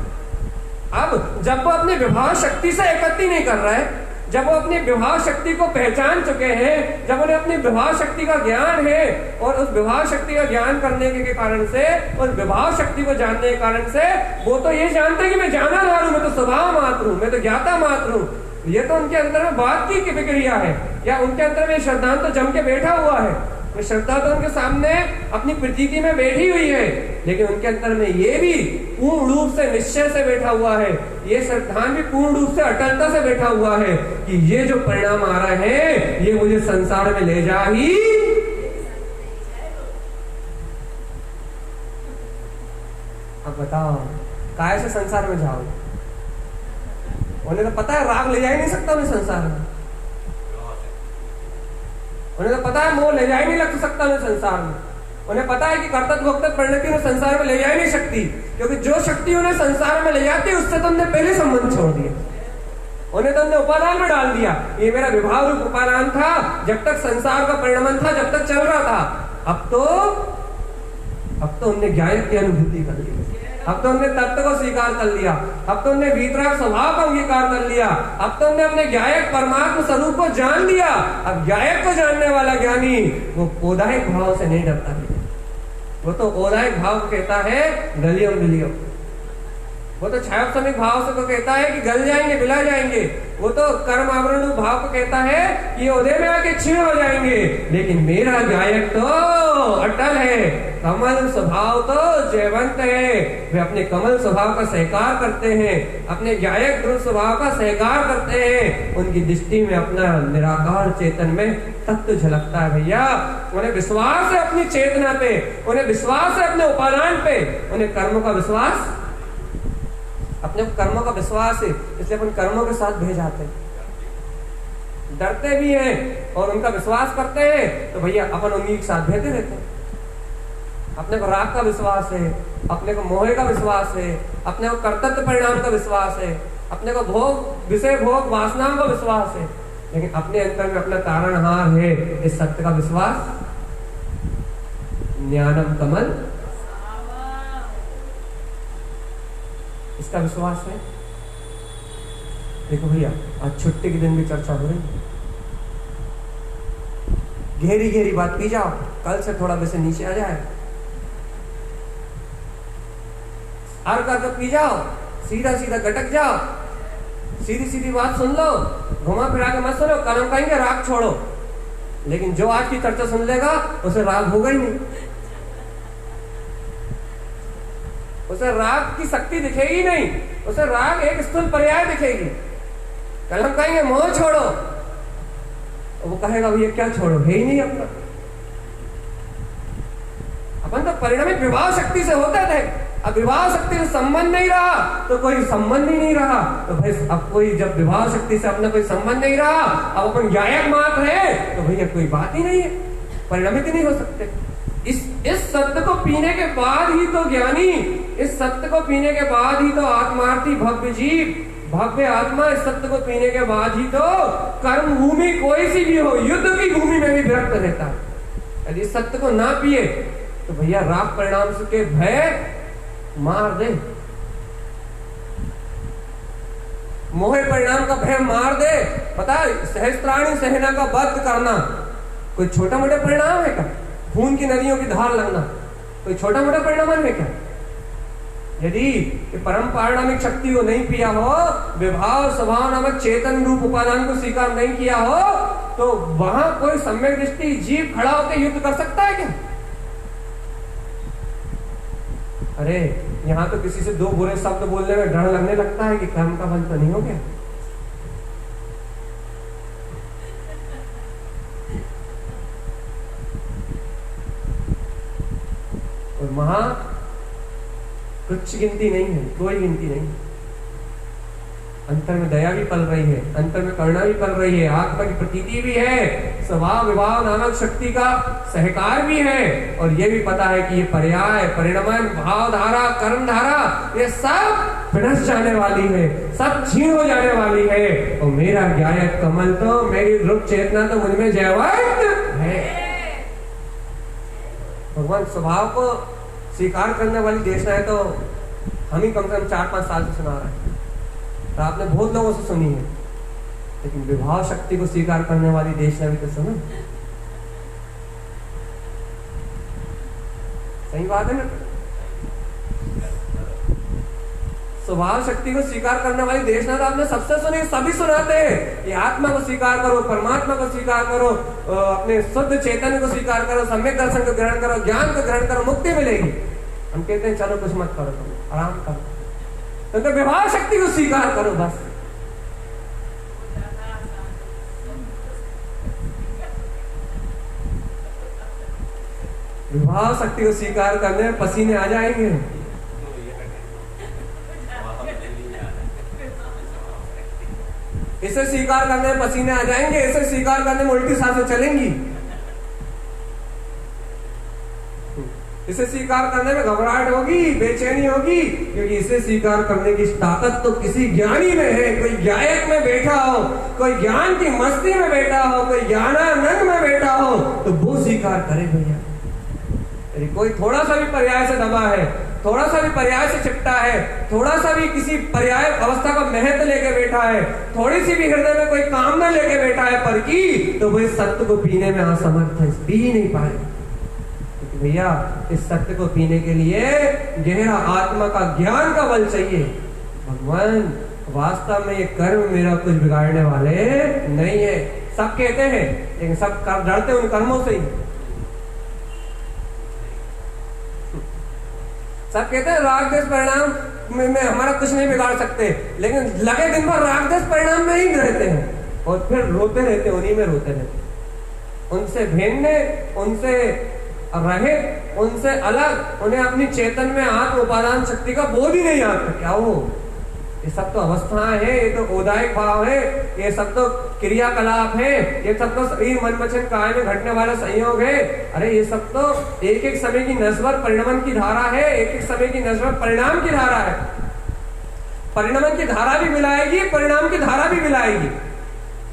अब जब वो अपनी विवाह शक्ति से एकत्रित नहीं कर रहा है, जब वो अपनी विवाह शक्ति को पहचान चुके हैं, जब उन्हें अपनी विवाह शक्ति का ज्ञान है और उस विवाह शक्ति का ज्ञान करने के कारण से, उस विवाह शक्ति को जानने के कारण से वो तो ये जानते हैं कि मैं जाना ना हूं, मैं तो स्वभाव मात्र हूं, मैं तो ज्ञाता मात्र हूं। ये तो उनके अंदर में बात की प्रक्रिया है, या उनके अंदर में श्रद्धा तो जम के बैठा हुआ है। श्रद्धा तो उनके सामने अपनी प्रतीति में बैठी हुई है, लेकिन उनके अंदर में ये भी पूर्ण रूप से निश्चय से बैठा हुआ है, ये श्रद्धान भी पूर्ण रूप से अटलता से बैठा हुआ है कि ये जो परिणाम आ रहा है ये मुझे संसार में ले जा ही। अब बताओ काय से संसार में जाओ? उन्हें तो पता है राग ले जा ही नहीं सकता उन्हें संसार में, उन्हें तो पता है मोह ले जा ही नहीं लग सकता उन्हें संसार में, उन्हें पता है कि कर्तव्य भोक्तव्य परिणति उन्हें संसार में ले जा ही नहीं सकती, क्योंकि जो शक्ति उन्हें संसार में ले जाती है उससे तो उन्हें पहले संबंध छोड़ दिया, उन्हें तो उन्हें उपादान में डाल दिया। ये मेरा विभाव रूप उपादान था, जब तक संसार का परिणमन था, जब तक चल रहा था। अब तो उन्हें ज्ञान की अनुभूति कर ली, अब तो उन्हें तत्व को स्वीकार कर लिया, अब तो उन्हें वीतराग स्वभाव का अंगीकार कर लिया, अब तो उन्हें अपने ज्ञायक परमात्मा स्वरूप को जान लिया। अब ज्ञायक को जानने वाला ज्ञानी वो औदायिक भाव से नहीं डरता है, वो तो औदायिक भाव को कहता है गलियम विलियम, वो तो छायोपसमिक भाव से को कहता है कि गल जाएंगे, बिला जाएंगे, वो तो कर्म आवरण भाव को कहता है कि उदय में आके क्षीण हो जाएंगे। लेकिन मेरा गायक तो अटल है, कमल स्वभाव तो जयवंत है, वे अपने कमल स्वभाव का सहकार करते हैं, अपने गायक ध्रुव स्वभाव का सहकार करते हैं। उनकी दृष्टि में अपना निराकार चेतन में तत्व झलकता है भैया। उन्हें विश्वास है अपनी चेतना पे, उन्हें विश्वास है अपने उपादान पे, उन्हें कर्मों का विश्वास, अपने कर्मों का विश्वास है, इसलिए अपन कर्मों के साथ भेज जाते हैं, डरते भी हैं और उनका विश्वास करते हैं, तो भैया अपन उन्हीं के साथ भेजते रहते हैं। अपने को राग का विश्वास है, अपने को मोह का विश्वास है, अपने को कर्तव्य परिणाम का विश्वास है, अपने को भोग विषय भोग वासनाओं का विश्वास है, लेकिन अपने अंतर में अपना तारणहार है इस सत्य का विश्वास, ज्ञानम कमल, इसका विश्वास है। देखो भैया आज छुट्टी के दिन भी चर्चा हो रही है, गहरी गहरी बात पी जाओ, कल से थोड़ा वैसे नीचे आ जाए, अर्घ पी जाओ, सीधा सीधा गटक जाओ, सीधी सीधी बात सुन लो, घुमा फिरा के मत सुनो, कर्म कहेंगे राग छोड़ो, लेकिन जो आज की चर्चा सुन लेगा उसे राग होगा ही नहीं, उसे राग की शक्ति दिखेगी नहीं, उसे राग एक स्थूल पर्याय दिखेगी। कल हम कहेंगे मोह छोड़ो, वो कहेगा भैया क्या छोड़ो, है ही नहीं अपना। अपन तो परिणामित विवाह शक्ति से होते थे, अब विवाह शक्ति से संबंध नहीं रहा तो कोई संबंध ही नहीं रहा, तो भाई अब कोई जब विवाह शक्ति से अपना कोई संबंध नहीं रहा, अब अपन गायक मात्र है, तो भैया कोई बात ही नहीं है, परिणामित ही नहीं हो सकते। इस सत्य को पीने के बाद ही तो ज्ञानी, इस सत्य को पीने के बाद ही तो आत्मार्थी भव्य जीव, भव्य आत्मा, इस सत्य को पीने के बाद ही तो कर्म भूमि कोई सी भी हो, युद्ध की भूमि में भी विरक्त रहता है। यदि इस सत्य को ना पिए तो भैया राग परिणाम के भय मार दे, मोह परिणाम का भय मार दे। पता है सहस्त्राणी सेना का वध करना कोई छोटा मोटा परिणाम है क्या? खून की नदियों की धार लगना कोई छोटा मोटा परिणाम है क्या? यदि परम पारिणामिक शक्ति को नहीं पिया हो, विभाव स्वभाव नामक चेतन रूप उपादान को स्वीकार नहीं किया हो, तो वहां कोई सम्यक दृष्टि जीव खड़ा होकर युद्ध कर सकता है क्या? अरे यहां तो किसी से दो बुरे शब्द बोलने में डर लगने लगता है कि कर्म का बल तो नहीं हो गया। और वहां कुछ गिनती नहीं है, कोई गिनती नहीं। अंतर में दया भी पल रही है, अंतर में करुणा भी पल रही है, आत्मा की प्रतीति भी है, स्वभाव विभाव नामक शक्ति का सहकार भी है, और ये भी पता है कि ये पर्याय परिणमन भाव धारा कर्म धारा ये सब विनष्ट जाने वाली है, सब छीन हो जाने वाली है। और मेरा ज्ञायत कमल तो, मेरी रूप चेतना तो मुझमें जयवंत है। भगवान स्वभाव को स्वीकार करने वाली देशना है तो हम ही कम से कम 4-5 साल से सुना रहे हैं, तो आपने बहुत लोगों से सुनी है, लेकिन विभाव शक्ति को स्वीकार करने वाली देशना भी तो सुनो। सही बात है ना? स्वभाव शक्ति को स्वीकार करने वाली देशना तो आपने सबसे सुनी, सभी सुनाते हैं। ये आत्मा को स्वीकार करो, परमात्मा को स्वीकार करो, अपने शुद्ध चेतन को स्वीकार करो, सम्यक दर्शन को ग्रहण करो, ज्ञान को ग्रहण करो, मुक्ति मिलेगी। हम कहते हैं चलो कुछ मत करो, तुम आराम करो, तो विभाव शक्ति को स्वीकार करो बस। विभाव शक्ति को स्वीकार करने में पसीने आ जाएंगे, इसे स्वीकार करने में पसीने आ जाएंगे, इसे स्वीकार करने में उल्टी सांसें चलेंगी, इसे स्वीकार करने में घबराहट होगी, बेचैनी होगी, क्योंकि इसे स्वीकार करने की ताकत तो किसी ज्ञानी में है। कोई ज्ञायक में बैठा हो, कोई ज्ञान की मस्ती में बैठा हो, कोई ज्ञानानंद में बैठा हो, तो वो स्वीकार करे भैया। यदि कोई थोड़ा सा भी पर्याय से दबा है, थोड़ा सा भी पर्याय से चिपटा है, थोड़ा सा भी किसी पर्याय अवस्था का महत्व लेके बैठा है, थोड़ी सी भी हृदय में कोई कामना लेके बैठा है पर की, तो वो इस सत्य को पीने में असमर्थ है, पी नहीं पाए। भैया इस सत्य को पीने के लिए गहरा आत्मा का ज्ञान का बल चाहिए। भगवान वास्तव में ये कर्म मेरा कुछ बिगाड़ने वाले नहीं है, सब कहते हैं, लेकिन सब डरते उन कर्मों से ही। सब कहते हैं राग देश परिणाम में हमारा कुछ नहीं बिगाड़ सकते, लेकिन लगे दिन भर राग देश परिणाम में ही रहते हैं और फिर रोते रहते, उन्हीं में रोते रहते। उनसे भिन्न, उनसे रहे, उनसे अलग, उन्हें अपनी चेतन में आत्म उपादान शक्ति का बोध ही नहीं आता। क्या हो, ये सब तो अवस्थाएं हैं, ये तो औदायिक भाव है, ये सब तो क्रियाकलाप है, ये सब तो शरीर मन वचन काया में घटने वाला संयोग है। अरे ये सब तो एक एक समय की नस्वर परिणमन की धारा है, एक एक समय की नस्वर परिणाम की धारा है। परिणमन की धारा भी मिलाएगी, परिणाम की धारा भी मिलाएगी,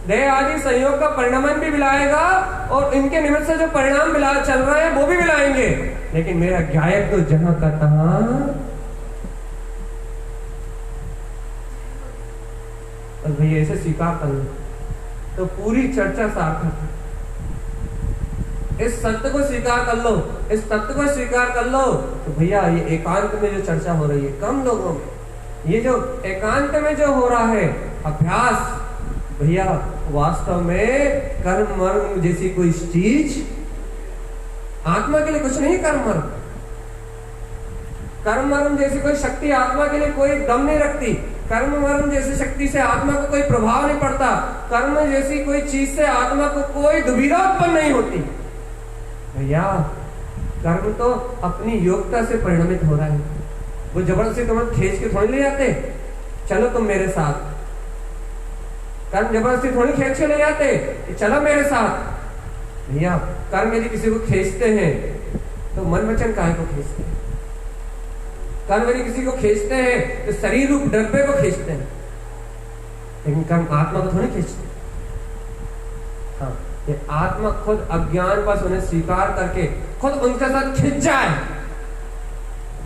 देह आदि संयोग का परिणमन भी मिलाएगा, और इनके निमित्त से जो परिणाम मिला चल रहे हैं वो भी मिलाएंगे। लेकिन मेरा ज्ञायक तो जहां का तहां, और भैया इसे स्वीकार कर लो तो पूरी चर्चा सार्थक है। इस सत्य को स्वीकार कर लो, इस तत्व को स्वीकार कर लो, तो भैया ये एकांत में जो चर्चा हो रही है कम लोगों में, ये जो एकांत में जो हो रहा है अभ्यास, भैया वास्तव में कर्म मर्म जैसी कोई चीज आत्मा के लिए कुछ नहीं। कर्म मर्म जैसी कोई शक्ति आत्मा के लिए कोई दम नहीं रखती। कर्म मर्म जैसी शक्ति से आत्मा को कोई प्रभाव नहीं पड़ता। कर्म जैसी कोई चीज से आत्मा को कोई दुविधा उत्पन्न नहीं होती। भैया कर्म तो अपनी योग्यता से परिणमित हो रहा है, वो जबरदस्ती तुम्हें खींच के थोड़ी ले जाते, चलो तुम मेरे साथ। कर्म जबरदस्ती थोड़ी खींच के ले जाते, चलो मेरे साथ। भैया कर्म यदि किसी को खींचते हैं तो मन वचन काहे को खींचते हैं? कर्म यदि किसी को खींचते हैं तो शरीर रूप डब्बे को खींचते हैं, लेकिन कर्म आत्मा को थोड़ी खींचते। हाँ, ये आत्मा खुद अज्ञान पास उन्हें स्वीकार करके खुद उनके साथ खिंच जाए,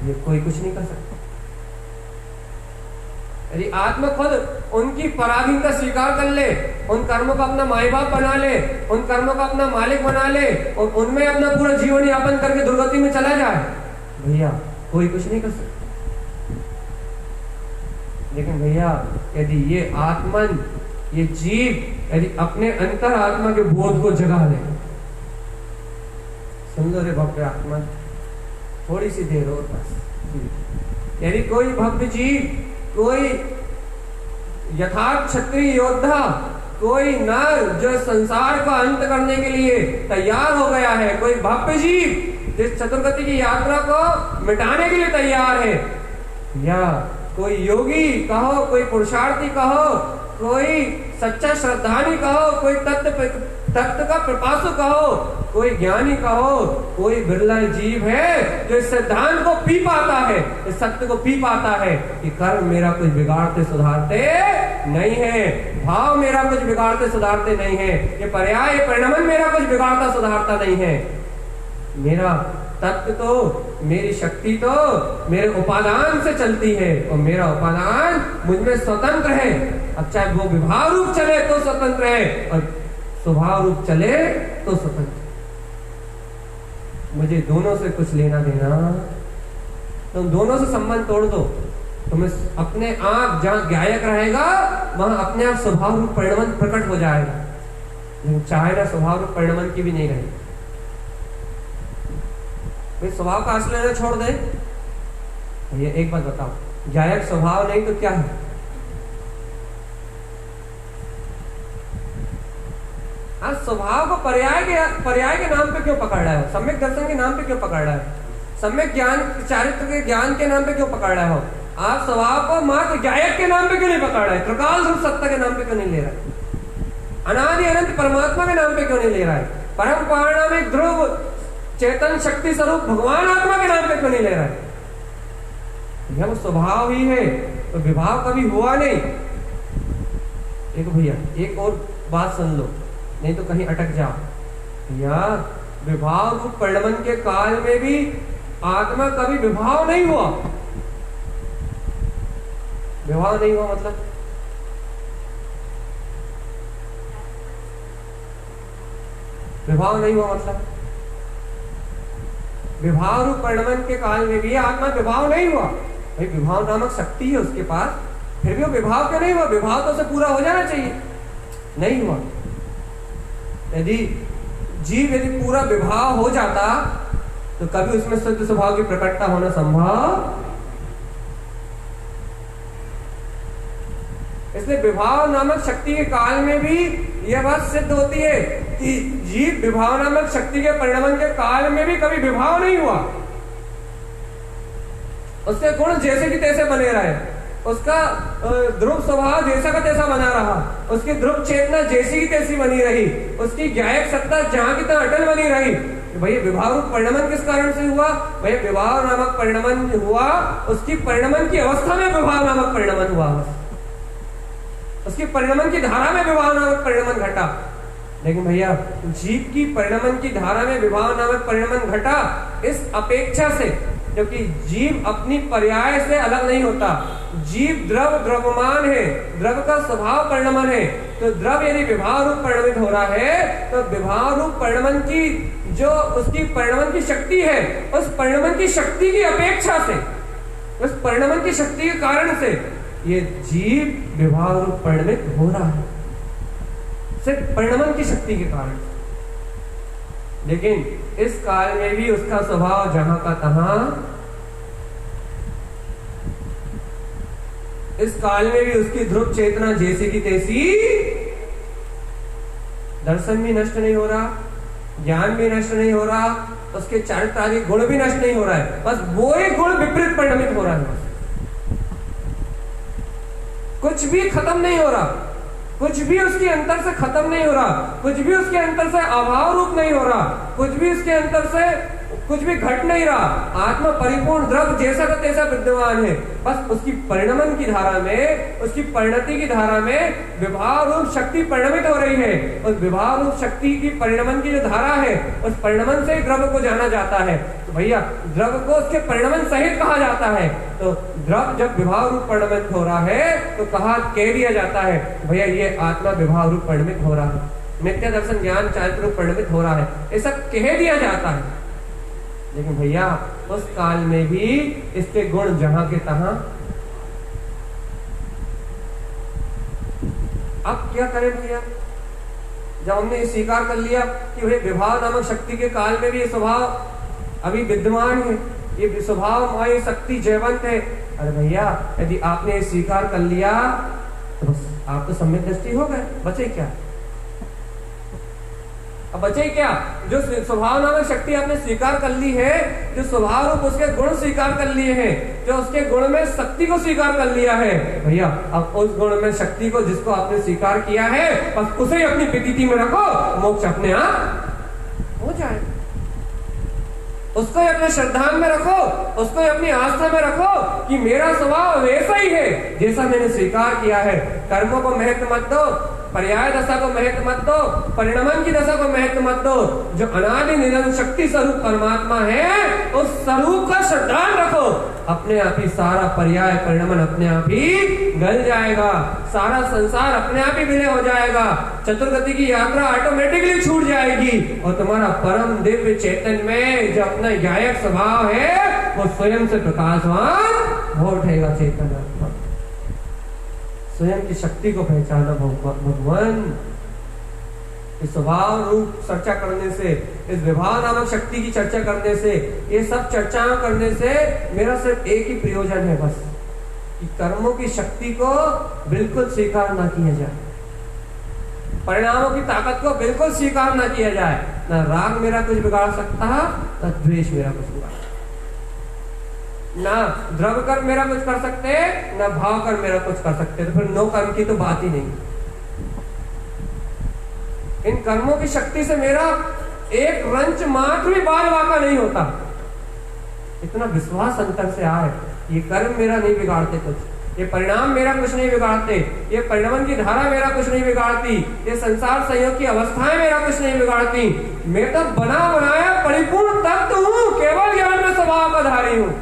ये कोई कुछ नहीं कर सकता। यदि आत्मा खुद उनकी पराधीनता स्वीकार कर ले, उन कर्मों को अपना माई बाप बना ले, उन कर्मों को अपना मालिक बना ले और उनमें अपना पूरा जीवन यापन करके दुर्गति में चला जाए, भैया कोई कुछ नहीं कर सकता। लेकिन भैया यदि ये आत्मन, ये जीव यदि अपने अंतर आत्मा के बोध को जगा ले, सुन लो रे भव्य आत्मा, थोड़ी सी देर और बस। यदि कोई भव्य जीव, कोई यथार्थ क्षत्रिय योद्धा, कोई नर जो संसार को अंत करने के लिए तैयार हो गया है, कोई भव्य जीव जिस चतुर्गति की यात्रा को मिटाने के लिए तैयार है, या कोई योगी कहो, कोई पुरुषार्थी कहो, कोई सच्चा श्रद्धानी कहो, कोई तत्व का प्रपासु कहो, कोई ज्ञानी कहो, कोई बिरला जीव है जो इस सिद्धांत को पी पाता है, इस सत्य को पी पाता है कि कर्म मेरा कुछ बिगाड़ते सुधारते नहीं है, भाव मेरा कुछ बिगाड़ते सुधारते नहीं है, ये पर्याय परिणमन मेरा कुछ बिगाड़ता सुधारता नहीं है। मेरा तत्व तो, मेरी शक्ति तो मेरे उपादान से चलती है और मेरा उपादान मुझ में स्वतंत्र है। अब चाहे वो विभाव रूप चले तो स्वतंत्र है और स्वभाव रूप चले तो स्वतंत्र। मुझे दोनों से कुछ लेना देना, तुम दोनों से संबंध तोड़ दो, तुम्हें अपने आप जहां ज्ञायक रहेगा वहां अपने आप स्वभाव रूप परिणमन प्रकट हो जाएगा। लेकिन चाहे ना स्वभाव रूप परिणमन की भी नहीं रहेगी। स्वभाव का आश्रय लेना छोड़ दे। ये एक बात बताओ, ज्ञायक स्वभाव नहीं तो क्या है? आज स्वभाव को पर्याय के नाम पे क्यों पकड़ रहा है? सम्यक दर्शन के नाम पे क्यों पकड़ रहा है? सम्यक ज्ञान, चारित्र के ज्ञान के नाम पे क्यों पकड़ रहा हो? आप स्वभाव को मात्र ज्ञायक के नाम पे क्यों नहीं पकड़ रहा है? त्रिकाल रूप सत्ता के नाम पे क्यों नहीं ले रहा है? अनादि अनंत परमात्मा के नाम पे क्यों नहीं ले रहा है? परम पारणामिक ध्रुव चेतन शक्ति स्वरूप भगवान आत्मा के नाम पे क्यों नहीं ले रहा है? यह वो स्वभाव ही है, तो विभाव कभी हुआ नहीं। एक भैया एक और बात सुन लो, नहीं तो कहीं अटक जाओ। भैया विभाव रूप परिणमन के काल में भी आत्मा कभी विभाव नहीं हुआ। विभाव नहीं हुआ मतलब विभाव नहीं हुआ मतलब विभाव रूप परिणमन के काल में भी आत्मा विभाव नहीं हुआ। भाई विभाव नामक शक्ति है उसके पास, फिर भी वो विभाव क्यों नहीं हुआ? विभाव तो उसे पूरा हो जाना चाहिए, नहीं हुआ। यदि जीव यदि पूरा विभाव हो जाता तो कभी उसमें शुद्ध स्वभाव की प्रकटता होना संभव। इसलिए विभाव नामक शक्ति के काल में भी यह बात सिद्ध होती है कि जीव विभाव नामक शक्ति के परिणमन के काल में भी कभी विभाव नहीं हुआ। उसके गुण जैसे की तैसे बने रहे, उसका ध्रुव स्वभाव जैसा का तैसा बना रहा, उसकी ध्रुव चेतना जैसी की तैसी बनी रही, उसकी ज्ञायक सत्ता जहां की तहां अटल बनी रही। भैया विभाव रूप परिणमन किस कारण से हुआ? भैया विभाव नामक परिणमन हुआ, उसकी परिणमन की अवस्था में विभाव नामक परिणमन हुआ, उसकी परिणमन की धारा में विभाव नामक परिणमन घटा। लेकिन भैया जीव की परिणमन की धारा में विभाव नामक परिणमन घटा इस अपेक्षा से, क्योंकि जीव अपनी पर्याय से अलग नहीं होता। जीव द्रव द्रव्यमान है, द्रव का स्वभाव परिणमन है, तो द्रव यदि विभाव रूप परिणमित हो रहा है तो विभाव रूप परिणमन की जो उसकी परिणमन की शक्ति है, उस परिणमन की शक्ति की अपेक्षा से, उस परिणमन की शक्ति के कारण से ये जीव विभाव रूप परिणमित हो रहा है, सिर्फ परिणमन की शक्ति के कारण। लेकिन इस काल में भी उसका स्वभाव जहां का तहां, इस काल में भी उसकी ध्रुव चेतना जैसी की तैसी, दर्शन भी नष्ट नहीं हो रहा, ज्ञान भी नष्ट नहीं हो रहा, उसके चारित्रादि गुण भी नष्ट नहीं हो रहा है, बस वो एक गुण विपरीत परिणमित हो रहा है। कुछ भी खत्म नहीं हो रहा, कुछ भी उसके अंतर से खत्म नहीं हो रहा, कुछ भी उसके अंतर से अभाव रूप नहीं हो रहा, कुछ भी उसके अंतर से कुछ भी घट नहीं रहा, आत्मा परिपूर्ण द्रव जैसा का तैसा विद्यमान है। बस उसकी परिणमन की धारा में, उसकी परिणति की धारा में विभाव रूप शक्ति परिणमित हो रही है। उस विभाव रूप शक्ति की परिणमन की जो धारा है, उस परिणमन से द्रव को जाना जाता है। तो भैया द्रव को उसके परिणमन सहित कहा जाता है। तो द्रव जब विभाव रूप परिणमित हो रहा है तो कह दिया जाता है भैया ये आत्मा विभाव रूप परिणमित हो रहा है, नित्य दर्शन ज्ञान चारित्र रूप परिणमित हो रहा है, ऐसा कह दिया जाता है। लेकिन भैया उस काल में भी इसके गुण जहां के तहां। अब क्या करें भैया, जब हमने ये स्वीकार कर लिया कि भाई विभाव नामक शक्ति के काल में भी ये स्वभाव अभी विद्यमान है, ये स्वभाव शक्ति जयवंत है। अरे भैया यदि आपने ये स्वीकार कर लिया तो बस आप तो सम्यक दृष्टि हो गए, बचे क्या? अब बचे क्या? जो स्वभाव नामक शक्ति आपने स्वीकार कर ली है, जो स्वभाव रूप उसके गुण स्वीकार कर लिए हैं, जो उसके गुण में शक्ति को स्वीकार कर लिया है, भैया अब उस गुण में शक्ति को जिसको आपने स्वीकार किया है बस उसे अपनी प्रतीति में रखो, मोक्ष अपने आप हो जाए। उसको अपने श्रद्धा में रखो, उसको अपनी आस्था में रखो कि मेरा स्वभाव वैसा ही है जैसा मैंने स्वीकार किया है। कर्मों को महत्व मत दो, पर्याय दशा को महत्व मत दो, परिणमन की दशा को महत्व मत दो। जो अनादि निरंतर शक्ति स्वरूप परमात्मा है उस स्वरूप का श्रद्धा रखो, अपने आप ही सारा पर्याय परिणमन अपने आप ही गल जाएगा, सारा संसार अपने आप ही विलय हो जाएगा, चतुर्गति की यात्रा ऑटोमेटिकली छूट जाएगी और तुम्हारा परम दिव्य चेतन में जो अपना गायक स्वभाव है वो स्वयं से प्रकाशवान हो उठेगा। चेतन स्वयं की शक्ति को पहचाना भगवान। इस स्वभाव रूप चर्चा करने से, इस विभाव नामक शक्ति की चर्चा करने से, ये सब चर्चाएं करने से मेरा सिर्फ एक ही प्रयोजन है बस, कि कर्मों की शक्ति को बिल्कुल स्वीकार ना किया जाए, परिणामों की ताकत को बिल्कुल स्वीकार ना किया जाए। ना राग मेरा कुछ बिगाड़ सकता, ना द्वेष मेरा कुछ बिगाड़, ना द्रव कर मेरा कुछ कर सकते, ना भाव कर मेरा कुछ कर सकते। तो फिर नो कर्म की तो बात ही नहीं। इन कर्मों की शक्ति से मेरा एक रंच मात्र भी बाल वाका नहीं होता। इतना विश्वास अंतर से आए, ये कर्म मेरा नहीं बिगाड़ते कुछ, ये परिणाम मेरा कुछ नहीं बिगाड़ते, ये परिणमन की धारा मेरा कुछ नहीं बिगाड़ती, ये संसार संयोग की अवस्थाएं मेरा कुछ नहीं बिगाड़ती। मैं तो बना बनाया परिपूर्ण तत्व हूँ, केवल ज्ञान में स्वभाव का धारी हूँ।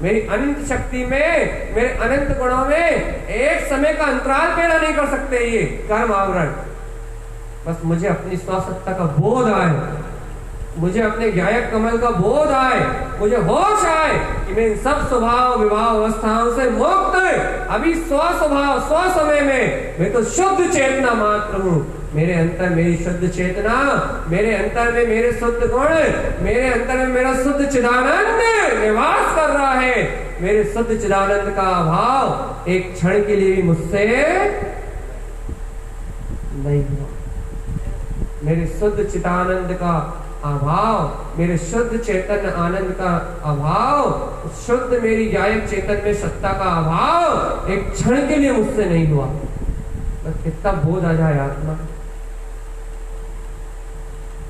मेरी अनंत शक्ति में, मेरे अनंत गुणों में एक समय का अंतराल पैदा नहीं कर सकते ये कर्म आवरण। बस मुझे अपनी स्वसत्ता का बोध आए, मुझे अपने ज्ञायक कमल का बोध आए, मुझे होश आए कि मैं इन सब स्वभाव विभाव अवस्थाओं से मुक्त, अभी स्वस्वभाव स्व समय में मैं तो शुद्ध चेतना मात्र हूँ। मेरे अंतर मेरी शुद्ध चेतना, मेरे अंतर में मेरे शुद्ध गुण, मेरे अंतर में मेरा शुद्ध चिदानंद निवास कर रहा है। मेरे शुद्ध चिदानंद का अभाव एक क्षण के लिए भी मुझसे नहीं हुआ। मेरे शुद्ध चिदानंद का अभाव, मेरे शुद्ध चैतन्य आनंद का अभाव, शुद्ध मेरी गायक चेतन में सत्ता का अभाव एक क्षण के लिए मुझसे नहीं हुआ। बस कितना बोध आ जाए आत्मा,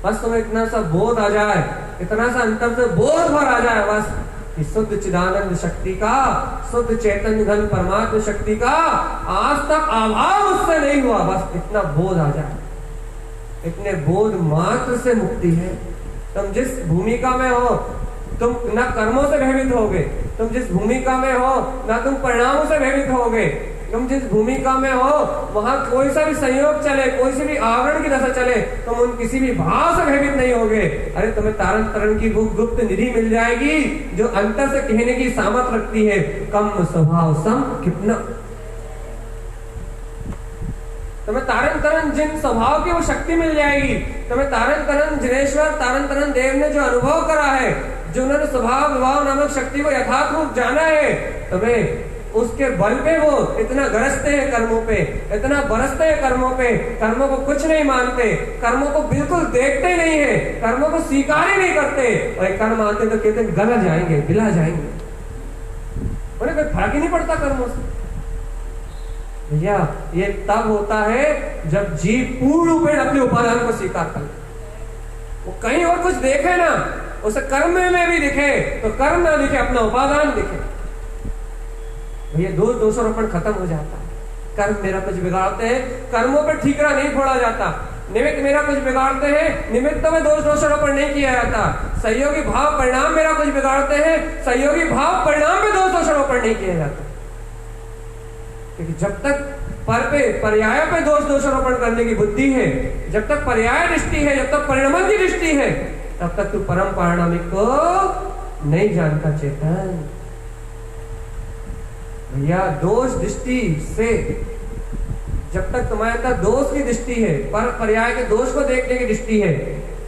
बस तुम्हें इतना सा बोध आ जाए, इतना सा अंतर से बोध भर आ जाए बस कि शुद्ध चिदानंद शक्ति का, शुद्ध चैतन्य घन परमात्मा शक्ति का आज तक अभाव उससे नहीं हुआ। बस इतना बोध आ जाए, इतने बोध मात्र से मुक्ति है। तुम जिस भूमिका में हो तुम न कर्मों से भयभीत होगे, तुम जिस भूमिका में हो ना तुम परिणामों से भयभीत होगे। तुम जिस भूमिका में हो वहां कोई सा भी संयोग चले, कोई सी भी आवरण की दशा चले, तुम उन किसी भी भाव से भयभीत नहीं होगे। अरे तुम्हें तारण तरण की गुप्त निधि मिल जाएगी जो अंतर से कहने की सामर्थ रखती है। कम स्वभाव सम कितना, तुम्हें तारण तरण जिन स्वभाव की वो शक्ति मिल जाएगी। तुम्हें तारण तरण जिनेश्वर तारण तरण देव ने जो अनुभव करा है, जो उन्होंने स्वभाव विभाव नामक शक्ति को यथार्थ रूप जाना है, तुम्हें उसके बल पे वो इतना गरजते हैं कर्मों पे, इतना बरसते हैं कर्मों पे, कर्मों को कुछ नहीं मानते, कर्मों को बिल्कुल देखते नहीं है, कर्मों को स्वीकार ही नहीं करते। और कर्म आते तो कहते हैं गला जाएंगे, बिला जाएंगे, उन्हें कोई फर्क ही नहीं पड़ता कर्मों से। भैया ये तब होता है जब जीव पूर्ण रूप में अपने उपादान को स्वीकार कर, वो कहीं और कुछ देखे ना, उसे कर्म में भी दिखे तो कर्म ना दिखे, अपना उपादान दिखे, भैया दोषारोपण खत्म हो जाता है। कर्म मेरा कुछ बिगाड़ते हैं, कर्मों पर ठीकरा नहीं फोड़ा जाता। निमित्त मेरा कुछ बिगाड़ते हैं, निमित्त में दोषारोपण नहीं किया जाता। सहयोगी भाव परिणाम मेरा कुछ बिगाड़ते हैं, सहयोगी भाव परिणाम में दोषारोपण नहीं किया जाता। क्योंकि जब तक पर पे पर्याय पे दोषारोपण करने की बुद्धि है, जब तक पर्याय दृष्टि है, जब तक परिणाम की दृष्टि है, तब तक तू परम पारिणामिक को नहीं जानता चेतन। भैया दोष दृष्टि से जब तक तुम्हारे अंदर दोष की दृष्टि है, पर पर्याय के दोष को देखने की दृष्टि है,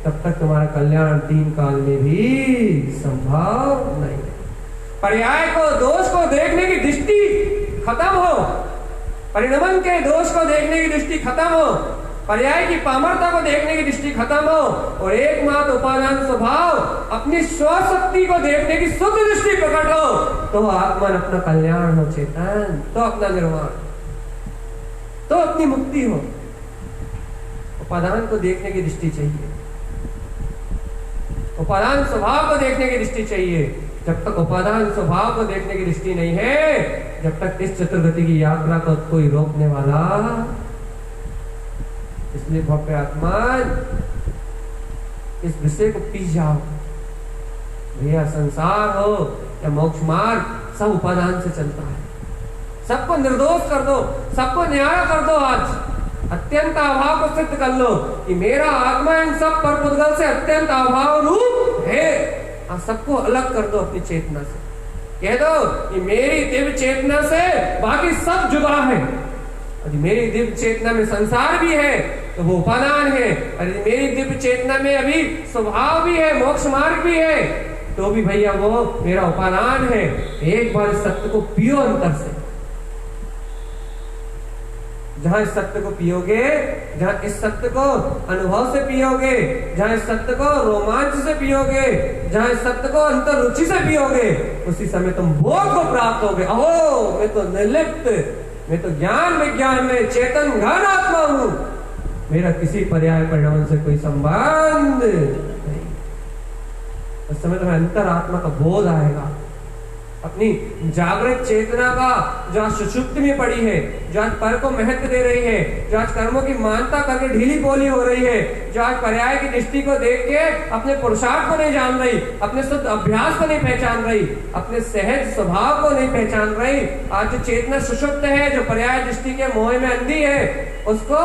तब तक तुम्हारा कल्याण 3 काल में भी संभव नहीं है। पर्याय को दोष को देखने की दृष्टि खत्म हो, परिणमन के दोष को देखने की दृष्टि खत्म हो, पर्याय की पामरता को देखने की दृष्टि खत्म हो, और एकमात्र उपादान स्वभाव अपनी स्वशक्ति को देखने की शुद्ध दृष्टि प्रकट हो, तो आत्मन अपना कल्याण हो चेतन, तो अपना निर्वाण, तो अपनी मुक्ति हो। उपादान को देखने की दृष्टि चाहिए, उपादान स्वभाव को देखने की दृष्टि चाहिए। जब तक उपादान स्वभाव को देखने की दृष्टि नहीं है, जब तक इस चतुर्गति की यात्रा को कोई रोकने वाला। इसलिए भव्य आत्मान इस विषय को पी जाओ भैया। संसार हो या मोक्ष मार्ग, सब उपादान से चलता है। सबको निर्दोष कर दो, सबको न्याय कर दो। आज अत्यंत अभाव को सिद्ध कर लो कि मेरा आत्मा इन सब पर पुद्गल से अत्यंत अभाव रूप है। और सबको अलग कर दो अपनी चेतना से, कह दो कि मेरी दिव्य चेतना से बाकी सब जुदा है। यदि मेरी दिव्य चेतना में संसार भी है तो वो उपादान है, और यदि मेरी दिव्य चेतना में अभी स्वभाव भी है, मोक्ष मार्ग भी है, तो भी भैया वो मेरा उपादान है। एक बार इस सत्य को पियो अंतर से। जहां इस सत्य को पियोगे, जहां इस सत्य को अनुभव से पियोगे, जहां इस सत्य को रोमांच से पियोगे, जहां इस सत्य को अंतर रुचि से पियोगे, उसी समय तुम बोध को प्राप्त होगे। अहो मैं तो निर्लिप्त, मैं तो ज्ञान विज्ञान में चेतन घन आत्मा हूं, मेरा किसी पर्याय परिणाम से कोई संबंध नहीं। उस समय तुम्हें अंतर आत्मा का बोध आएगा। अपनी जागृत चेतना का जो आज सुषुप्ति में पड़ी है, जो आज पर को महत्व दे रही है, जो आज कर्मों की मानता करके ढीली पोली हो रही है, जो आज पर्याय की दृष्टि को देख के अपने पुरुषार्थ को नहीं जान रही, अपने शुद्ध अभ्यास को नहीं पहचान रही, अपने सहज स्वभाव को नहीं पहचान रही, आज जो चेतना सुषुप्त है, जो पर्याय दृष्टि के मोह में अंधी है, उसको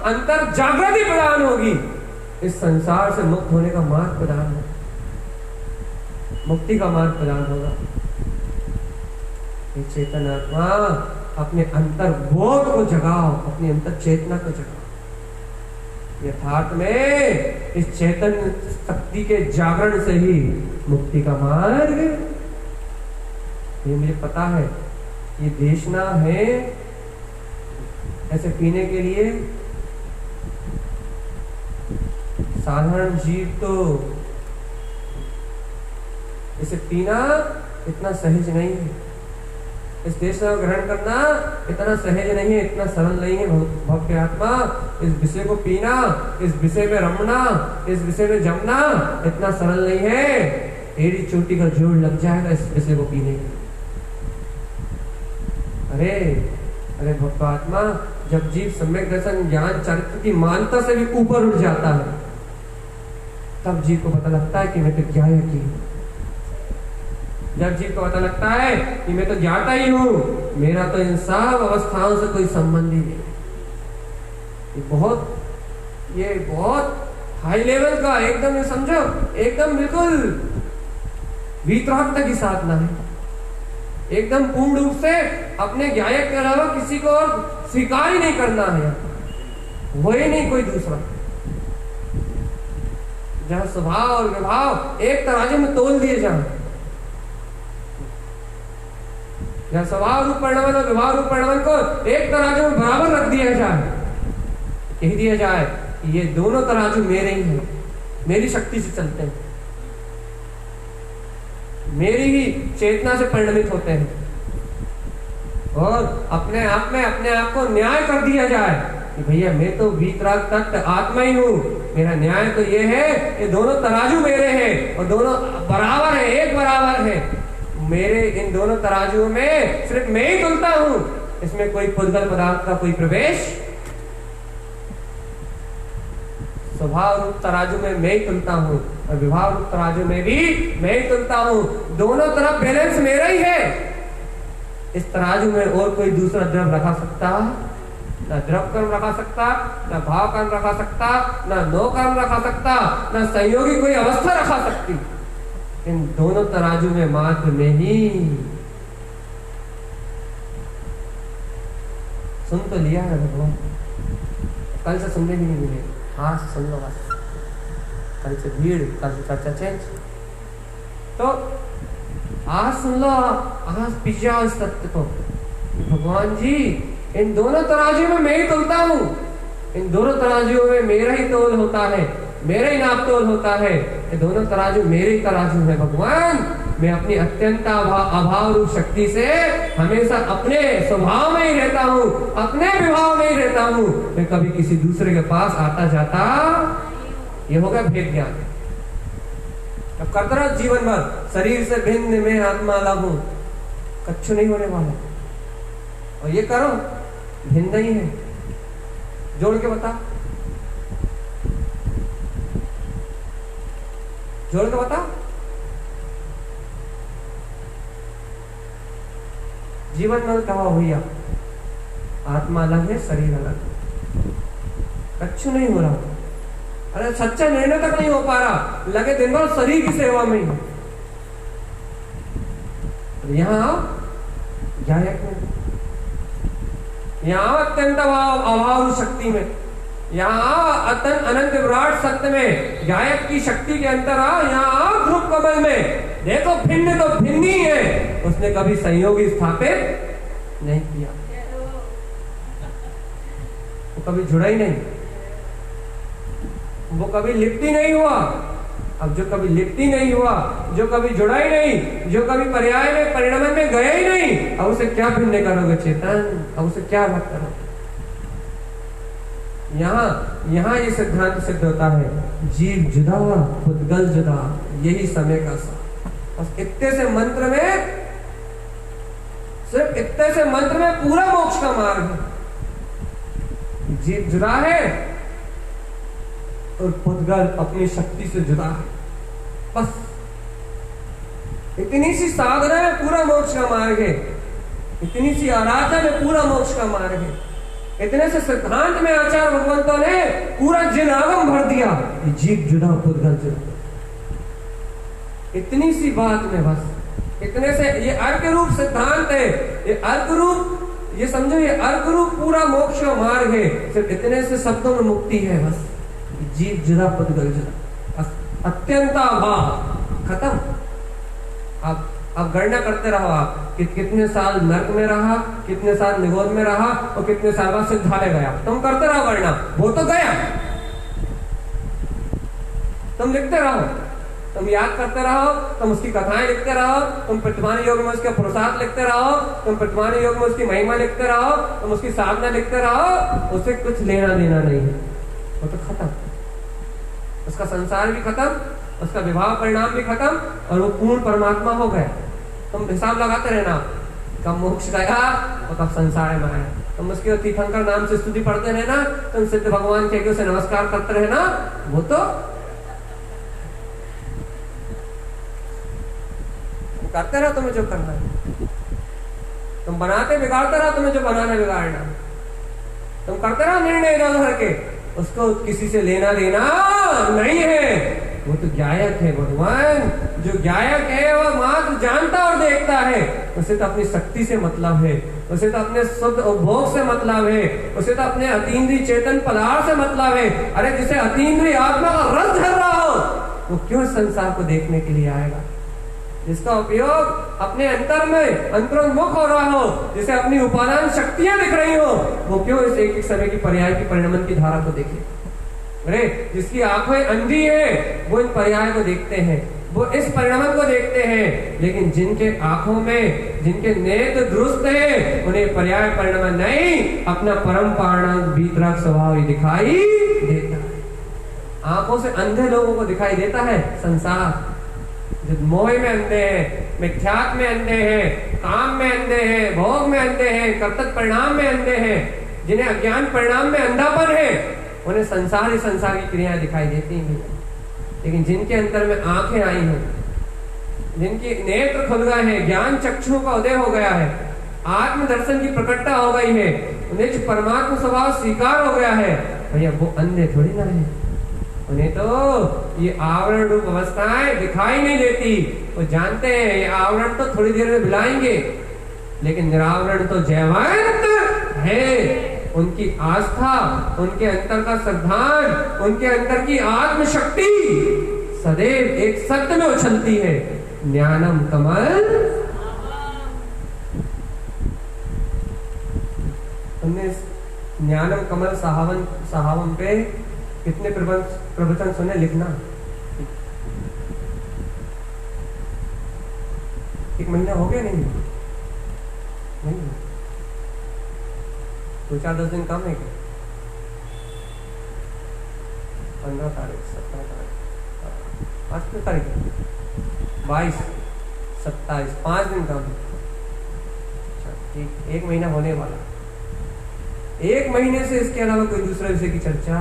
अंतर जागृति प्रदान होगी। इस संसार से मुक्त होने का मार्ग प्रदान होगा, मुक्ति का मार्ग प्रदान होगा। चेतन आत्मा अपने अंतर बोध को जगाओ, अपनी अंतर चेतना को जगाओ। यथार्थ में इस चेतन शक्ति के जागरण से ही मुक्ति का मार्ग। ये मुझे पता है, ये देशना है ऐसे पीने के लिए। साधारण जीव तो इसे पीना इतना सहज नहीं है, इस देश को ग्रहण करना इतना सहज नहीं है, इतना सरल नहीं है। भव्य आत्मा इस विषय को पीना, इस विषय में रमना, इस विषय में जमना इतना सरल नहीं है। एड़ी चोटी का जोड़ लग जाएगा इस विषय को पीने के। अरे भव्य आत्मा, जब जीव सम्यक दर्शन ज्ञान चरित्र की मानता से भी ऊपर उठ जाता है, तब जीव को पता लगता है कि मैं तो ज्ञायक ही हूं। जब जीव को पता लगता है कि मैं तो ज्ञाता ही हूं, मेरा तो इन सब अवस्थाओं से कोई संबंध ही नहीं। ये बहुत हाई लेवल का, एकदम समझो, एकदम बिल्कुल वीतराग तक की साधना है। एकदम पूर्ण रूप से अपने ज्ञायक के अलावा किसी को और स्वीकार ही नहीं करना है, वही नहीं कोई दूसरा। जहां स्वभाव और विभाव एक तराजू में तोल दिए जाए, जहां स्वभाव रूप परिणाम और विभाव रूप परिणाम को एक तराजू में बराबर रख दिया जाए, कह दिया जाए कि ये दोनों तराजू मेरे ही हैं, मेरी शक्ति से चलते हैं, मेरी ही चेतना से परिणमित होते हैं, और अपने आप में अपने आप को न्याय कर दिया जाए कि भैया मैं तो वीतराग तत्व आत्मा ही हूं, मेरा न्याय तो ये है, ये दोनों तराजू मेरे हैं और दोनों बराबर है, एक बराबर है। मेरे इन दोनों तराजुओं में सिर्फ मैं ही तुलता हूं, इसमें कोई पुद्गल पदार्थ का कोई प्रवेश। स्वभाव रूप तराजू में मैं ही तुलता हूं और विभाव रूप तराजू में भी मैं ही तुलता हूं। दोनों तरफ बैलेंस मेरा ही है। इस तराजू में और कोई दूसरा द्रव रखा सकता, ना द्रव कर्म रखा सकता, ना भाव कर्म रखा सकता, ना नो कर्म रखा सकता, ना संयोगी कोई अवस्था रखा सकती। इन दोनों तराजू में मात्र में ही। सुन तो लिया है भगवान, कल से सुनने भी नहीं मिले। हाँ सुन लो बस, कल से भीड़, कल से चर्चा चेंज। तो आज सुन लो, आज पिछा इस तत्व को। भगवान जी इन दोनों तराजू में मैं ही तुलता हूँ, इन दोनों तराजुओं में मेरा ही तोल होता है, मेरा ही नाप तोल होता है। ये दोनों तराजू मेरे ही तराजू है भगवान। मैं अपनी अत्यंत अभाव रूप शक्ति से हमेशा अपने स्वभाव में ही रहता हूँ, अपने विभाव में ही रहता हूँ। मैं कभी किसी दूसरे के पास आता जाता, ये होगा भेद ज्ञान। अब करता रहो जीवन भर, शरीर से भिन्न में आत्मा अलग हूं, कच्छु नहीं होने वाला। और ये करो भिन्न ही है, जोड़ के बता, जोड़ के बता। जीवन में कहा भैया आत्मा अलग है, शरीर अलग, कच्छु नहीं हो रहा। अरे सच्चा निर्णय तक नहीं हो पा रहा, लगे दिन भर शरीर की सेवा में ही। यहाँ गायक में, यहाँ अत्यंत अभाव शक्ति में, यहाँ अनंत विराट सत्य में, गायक की शक्ति के अंतर आ। यहाँ ध्रुव कमल में देखो भिन्न तो भिन्न ही है, उसने कभी संयोगी स्थापित नहीं किया, वो कभी जुड़ा ही नहीं, वो कभी लिप्त ही नहीं हुआ। अब जो कभी लिप्त ही नहीं हुआ, जो कभी जुड़ा ही नहीं, जो कभी पर्याय में परिणमन में गया ही नहीं, अब उसे क्या भिन्न करोगे चेतन, अब उसे क्या अलग करोगे। यहाँ ये सिद्धांत सिद्ध होता है, जीव जुदा पुद्गल जुदा, यही समय का सार। बस इतने से मंत्र में, सिर्फ इतने से मंत्र में पूरा मोक्ष का मार्ग है। जीव जुदा है और पुद्गल अपनी शक्ति से जुदा है। बस इतनी सी साधना में पूरा मोक्ष का मार्ग है, इतनी सी आराधना में पूरा मोक्ष का मार्ग है। इतने से सिद्धांत में आचार्य भगवंतों ने पूरा जिनागम भर दिया, जीव जुदा पुद्गल जुदा। इतनी सी बात में बस इतने से ये अर्क रूप सिद्धांत है, ये अर्क रूप, ये समझो ये अर्क रूप पूरा मोक्ष का मार्ग है। सिर्फ इतने से शब्दों में मुक्ति है, बस जीव जुदा पुद्गल जुदा, अत्यंत अभाव खत्म। अब गणना करते रहो आप कि कितने साल नर्क में रहा, कितने साल निगोद में रहा और कितने साल बाद सिद्धालय गया। तुम करते रहो गणना, वो तो गया। तुम लिखते रहो, तुम याद करते रहो, तुम उसकी कथाएं लिखते रहो, तुम प्रतिमान योग में उसके पुरुषार्थ लिखते रहो, तुम प्रतिमान योग में उसकी महिमा लिखते रहो, तुम उसकी साधना लिखते रहो। उसे कुछ लेना देना नहीं है, वो तो खत्म। उसका संसार भी खत्म, उसका विवाह परिणाम भी खत्म और वो पूर्ण परमात्मा हो गया। तुम हिसाब लगाते रहना, कब मोक्ष गया और कब संसार में आया। तुम उसके तीर्थंकर नाम से स्तुति पढ़ते रहना, तुम सिद्ध भगवान के उसे नमस्कार करते रहना, वो तो करते रहो तुम्हें जो करना है। तुम बनाते बिगाड़ते रहो तुम्हें जो बनाना बिगाड़ना। तुम करते रहो निर्णय इधर उधर के, उसको किसी से लेना देना नहीं है। वो तो गायक है भगवान, जो गायक है वो मात्र जानता और देखता है। उसे तो अपनी शक्ति से मतलब है, उसे तो अपने शुद्ध उपभोग से मतलब है, उसे तो अपने अतीन्द्रिय चेतन पदार्थ से मतलब है। अरे जिसे अतीन्द्रिय आत्मा का रस झर रहा हो, वो क्यों संसार को देखने के लिए आएगा? जिसका उपयोग अपने अंतर में अंतरोन्मुख हो रहा हो, जिसे अपनी उपादान शक्तियां दिख रही हो, वो क्यों इस एक एक समय की पर्याय की परिणमन की धारा को देखे? अरे जिसकी आंखें अंधी है वो इन पर्याय को देखते हैं, वो इस परिणमन को देखते हैं। लेकिन जिनके आंखों में, जिनके नेत्र दुरुस्त है, उन्हें पर्याय परिणमन नहीं, अपना परम पारण भीतरक स्वभाव ही दिखाई देता है। आंखों से अंधे लोगों को दिखाई देता है संसार, जो मोह में अंधे हैं, मिथ्यात्व में अंधे हैं, काम में अंधे हैं, भोग में अंधे हैं, कर्तव्य परिणाम में अंधे हैं, जिन्हें अज्ञान परिणाम में अंधापन है, उन्हें संसार ही संसार की क्रियाएं दिखाई देती हैं। लेकिन जिनके अंतर में आंखें आई हैं, जिनके नेत्र खुल गए हैं, ज्ञान चक्षुओं का उदय हो गया है, आत्म दर्शन की प्रकटता हो गई है, उन्हें जो परमात्मा स्वभाव स्वीकार हो गया है, भैया वो अंधे थोड़ी ना है। उन्हें तो ये आवरण रूप अवस्थाएं दिखाई नहीं देती। वो जानते हैं ये आवरण तो थोड़ी देर में भुलाएंगे, लेकिन निरावरण तो जयवंत है। उनकी आस्था, उनके अंतर का श्रद्धान, उनके अंतर की आत्म शक्ति सदैव एक सत्य में उछलती है, ज्ञानम कमल। हमने ज्ञानम कमल सहावन पे कितने प्रवचन सुने, लिखना। एक महीना हो गया? नहीं 2-4-10 दिन कम है क्या? 15 तारीख 17 तारीख, आज कितनी तारीख है? 22 27 5 दिन कम। अच्छा ठीक, 1 महीना होने वाला। 1 महीने से इसके अलावा कोई दूसरे विषय की चर्चा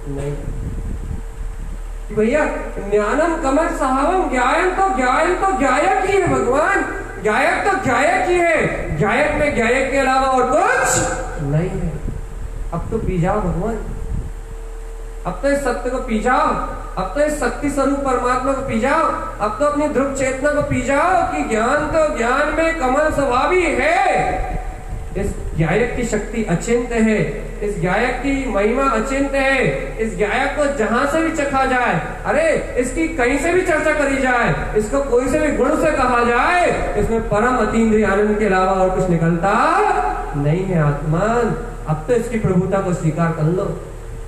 नहीं। भैया ज्ञानम कमल सहावम, ज्ञान तो ज्ञायक ही है भगवान, ज्ञायक तो ज्ञायक ही है, ज्ञायक में ज्ञायक के अलावा और कुछ नहीं है। अब तो पी जाओ भगवान, अब तो इस सत्य को पी जाओ, अब तो इस शक्ति स्वरूप परमात्मा को पी जाओ, अब तो अपनी ध्रुव चेतना को पी जाओ कि ज्ञान तो ज्ञान में कमल स्वभावी है। इस ज्ञायक की शक्ति अचिंत्य है, इस ज्ञायक की महिमा अचिंत्य है। इस ज्ञायक को जहां से भी चखा जाए, अरे इसकी कहीं से भी चर्चा करी जाए, इसको कोई से भी गुण से कहा जाए, इसमें परम अतीन्द्रिय आनंद के अलावा और कुछ निकलता नहीं है। आत्मान, अब तो इसकी प्रभुता को स्वीकार कर लो,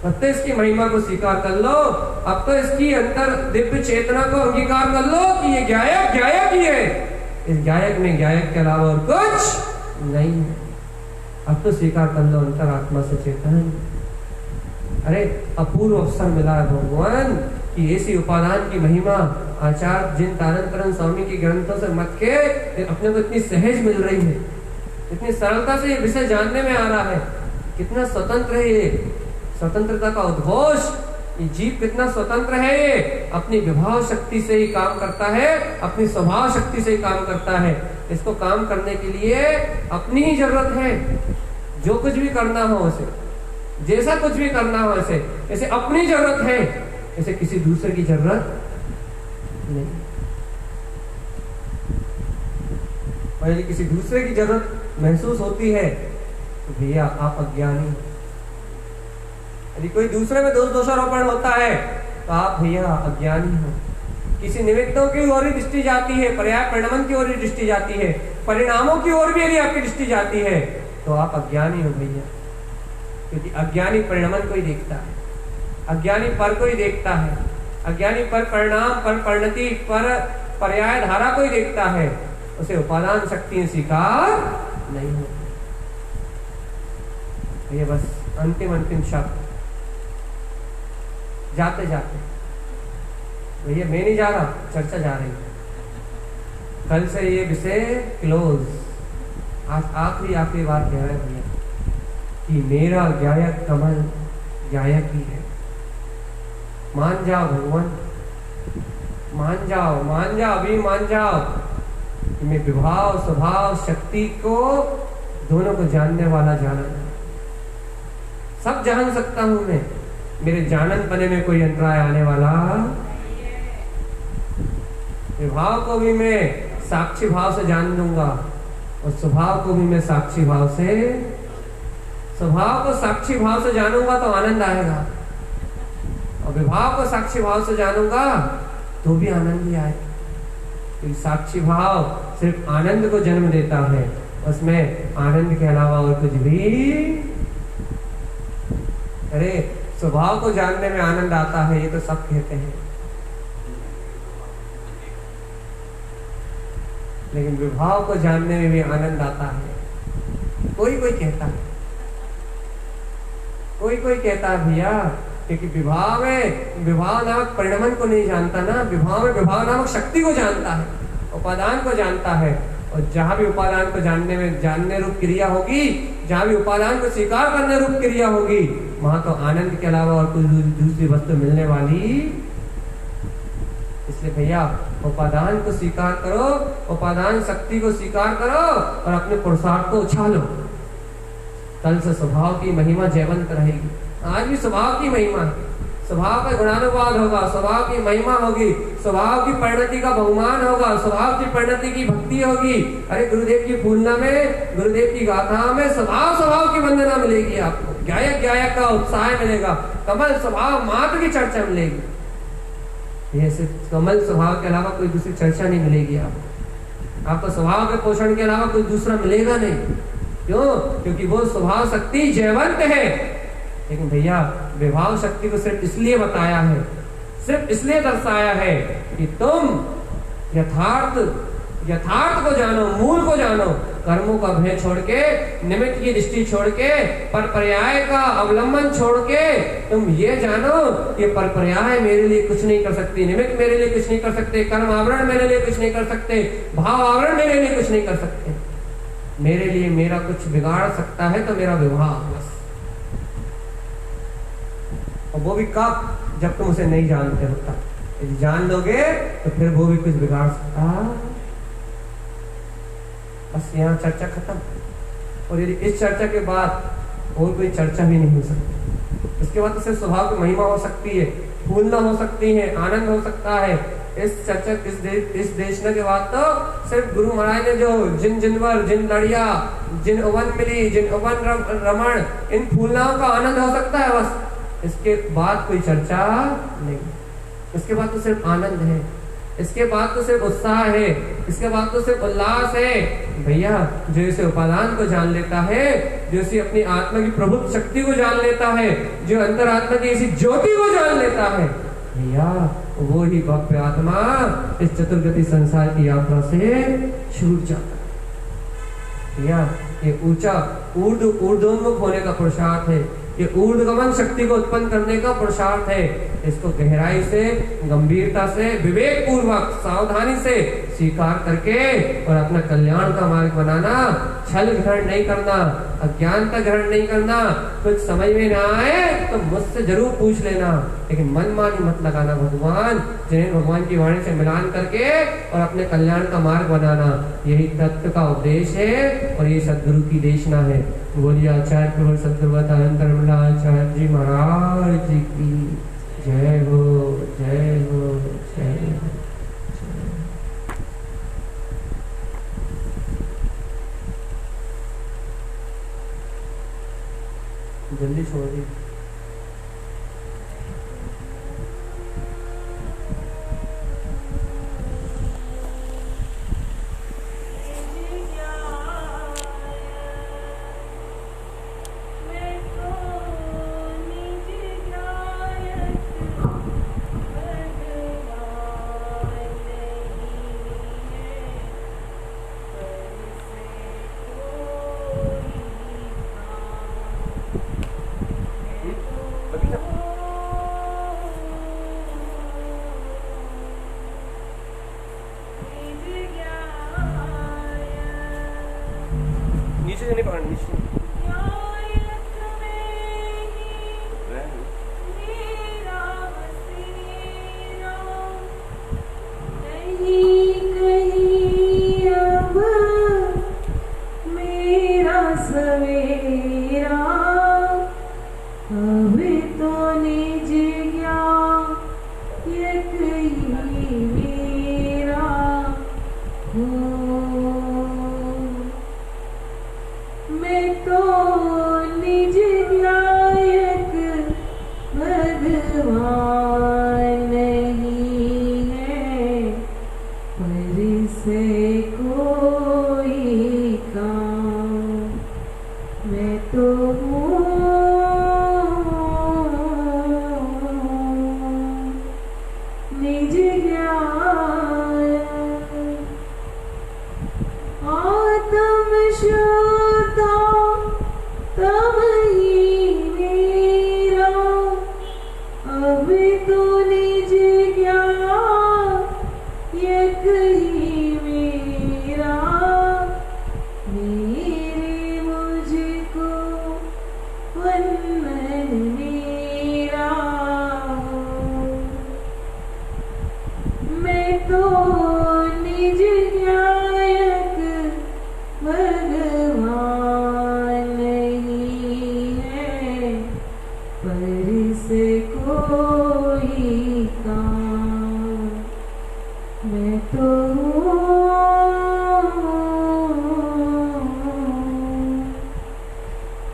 अब तो इसकी महिमा को स्वीकार कर लो, अब तो इसकी अंतर दिव्य चेतना को अंगीकार कर लो कि ये ज्ञायक ज्ञायक ही है। इस ज्ञायक में ज्ञायक के अलावा और कुछ नहीं है। अब तो स्वीकार कर लो अंतरात्मा से चेतन। अरे अपूर्व अवसर मिला है भगवान कि ऐसी उपादान की महिमा आचार्य जिनतानंतरन स्वामी की ग्रंथों से मत के अपने को इतनी सहज मिल रही है, इतनी सरलता से ये विषय जानने में आ रहा है। कितना स्वतंत्र है ये, स्वतंत्रता का उद्घोष। ये जीव कितना स्वतंत्र है, ये अपनी विभाव शक्ति से ही काम करता है, अपनी स्वभाव शक्ति से ही काम करता है। इसको काम करने के लिए अपनी ही जरूरत है। जो कुछ भी करना हो उसे, जैसा कुछ भी करना हो इसे अपनी जरूरत है, इसे किसी दूसरे की जरूरत नहीं। और यदि किसी दूसरे की जरूरत महसूस होती है तो भैया आप अज्ञानी। यदि कोई दूसरे में दोषारोपण होता है तो आप भैया अज्ञानी हो। किसी निमित्तों की ओर ही दृष्टि जाती है, पर्याय परिणाम की ओर ही दृष्टि जाती है, परिणामों की ओर भी यदि आपकी दृष्टि जाती है तो आप अज्ञानी हो भैया। क्योंकि अज्ञानी परिणाम को ही देखता है, अज्ञानी पर को ही देखता है, अज्ञानी पर परिणाम, पर परिणति, पर पर्याय धारा को ही देखता है। उसे उपादान शक्ति स्वीकार नहीं होती। ये बस अंतिम शब्द जाते जाते भैया, मैं नहीं जा रहा, चर्चा जा रही है। कल से ये विषय क्लोज। आज आखिरी बात कह रहे हैं भैया कि मेरा ज्ञायक कमल ज्ञायक ही है। मान जाओ भगवान, मान जाओ, अभी मान जाओ कि मैं विभाव स्वभाव शक्ति को दोनों को जानने वाला जानन, सब जान सकता हूं मैं। मेरे जानन पने में कोई अंतराय आने वाला। विभाव को भी मैं साक्षी भाव से जान लूंगा और स्वभाव को भी मैं साक्षी भाव से, स्वभाव को साक्षी भाव से जानूंगा तो आनंद आएगा, और विभाव को साक्षी भाव से जानूंगा तो भी आनंद ही आएगा। तो साक्षी भाव सिर्फ आनंद को जन्म देता है, उसमें आनंद के अलावा और कुछ भी। अरे स्वभाव को जानने में आनंद आता है, ये तो सब कहते हैं, लेकिन विभाव को जानने में भी आनंद आता है। कोई कहता है, कोई कहता है भैया क्योंकि विभाव नामक परिणमन को नहीं जानता ना, विभाव नामक शक्ति को जानता है, उपादान को जानता है। और जहां भी उपादान को जानने रूप क्रिया होगी, जहां भी उपादान को स्वीकार करने रूप क्रिया होगी, वहां तो आनंद के अलावा और कोई दूसरी वस्तु मिलने वाली। इसलिए भैया उपादान को स्वीकार करो, उपादान शक्ति को स्वीकार करो और अपने पुरुषार्थ को उछालो। कल से स्वभाव की महिमा जयवंत रहेगी। आज भी स्वभाव की महिमा है, स्वभाव का गुणानुवाद होगा, स्वभाव की महिमा होगी, स्वभाव की परिणति का बहुमान होगा, स्वभाव की परिणति की भक्ति होगी। अरे गुरुदेव की फूलना में, गुरुदेव की गाथा में स्वभाव की वंदना मिलेगी आपको, गायक का उत्साह मिलेगा, कमल स्वभाव मात्र की चर्चा मिलेगी। ये सिर्फ कमल स्वभाव के अलावा कोई दूसरी चर्चा नहीं मिलेगी आपको स्वभाव के पोषण के अलावा कोई दूसरा मिलेगा नहीं। क्यों? क्योंकि वो स्वभाव शक्ति जयवंत है। लेकिन भैया विभाव शक्ति को सिर्फ इसलिए बताया है, सिर्फ इसलिए दर्शाया है कि तुम यथार्थ को जानो, मूल को जानो, कर्मों का भय छोड़ के, निमित्त की दृष्टि छोड़ के, पर पर्याय का अवलंबन छोड़ के तुम ये जानो कि पर पर्याय मेरे लिए कुछ नहीं कर सकती, निमित्त मेरे लिए कुछ नहीं कर सकते, कर्म आवरण मेरे लिए कुछ नहीं कर सकते, भाव आवरण मेरे लिए कुछ नहीं कर सकते। मेरे लिए मेरा कुछ बिगाड़ सकता है तो मेरा विवाह बस। और वो भी कब? जब तुम उसे नहीं जानते होता। यदि जान लोगे तो फिर वो भी कुछ बिगाड़ सकता। बस यहाँ चर्चा खत्म। और यदि इस चर्चा के बाद और कोई चर्चा भी नहीं हो सकती, इसके बाद तो सिर्फ स्वभाव की महिमा हो सकती है, फूलना हो सकती है, आनंद हो सकता है। इस चर्चा इस देशना के बाद तो सिर्फ गुरु महाराज ने जो जिन लड़िया, जिन उवन मिली, जिन उवन रमण, इन फूलनाओं का आनंद हो सकता है बस। इसके बाद कोई चर्चा नहीं, इसके बाद तो सिर्फ आनंद है, इसके बाद तो सिर्फ उत्साह है, इसके बाद तो सिर्फ उल्लास है। भैया जो इसे उपादान को जान लेता है, जो इसे अपनी आत्मा की प्रभुत्व शक्ति को जान लेता है, जो अंतरात्मा की इसी ज्योति को जान लेता है, भैया वो ही भव्य आत्मा इस चतुर्गति संसार की यात्रा से छूट जाता है। भैया ये ऊंचा ऊर्ध्वोन्मुख होने का पुरुषार्थ है, ये ऊर्ध्वगमन शक्ति को उत्पन्न करने का पुरुषार्थ है। इसको गहराई से, गंभीरता से, विवेक पूर्वक, सावधानी से स्वीकार करके और अपना कल्याण का मार्ग बनाना। छल ग्रहण नहीं करना, अज्ञानता ग्रहण नहीं करना। कुछ समझ में ना आए तो मुझसे जरूर पूछ लेना, लेकिन मनमानी मत लगाना। जिन्हें भगवान की वाणी से मिलान करके और अपने कल्याण का मार्ग बनाना, यही तत्व का उपदेश है और ये सदगुरु की देशना है। बोलिए आचार्य प्रवर सदगुरुवत आचार्य जी महाराज जी की जय हो, जय हो, जय हो। जल्दी छोड़ दी।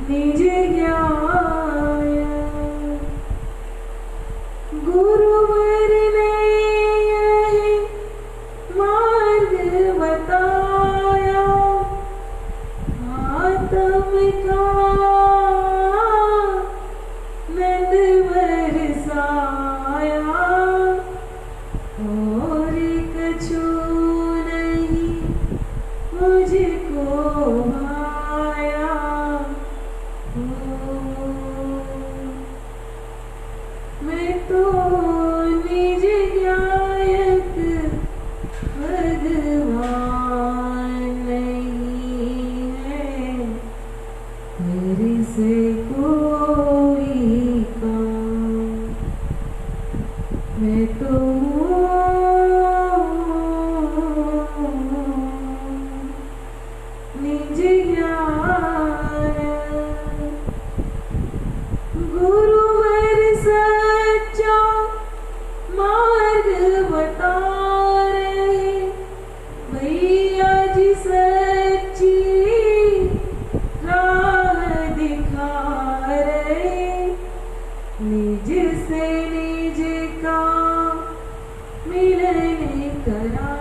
निज ज्ञाय गुरुवर ने यही मार्ग बताया आत्म का नंद बरसाया और कछु नहीं मुझको भाया मैं तो निज ज्ञायक भगवान नहीं है मेरे से कोई काम मैं तो निज ज्ञान गुरुवर सच्चा मार्ग बता रहे भैया जी सच्ची राह दिखा रहे निज से निज का मिलन करा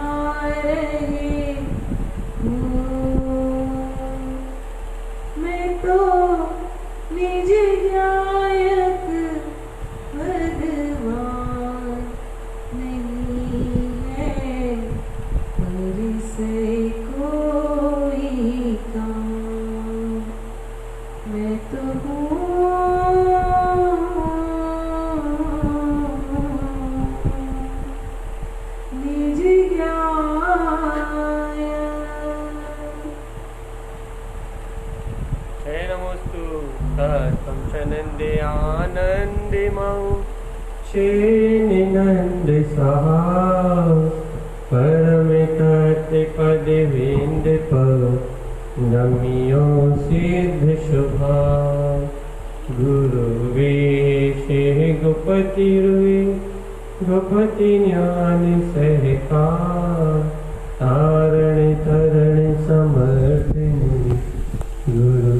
रहे मैं तो निज ज्ञायक भगवान नहीं है पर से कोई काम मैं तो निज ज्ञाय हे नमोस्तु तम नंदे आनंदिमं नंद सहा परम तत् पद विंद नमियो सिद्ध शुभा गुरु वेश गुपति रुए गुपति ज्ञान सहकार तारण तरण समर्थ गुरु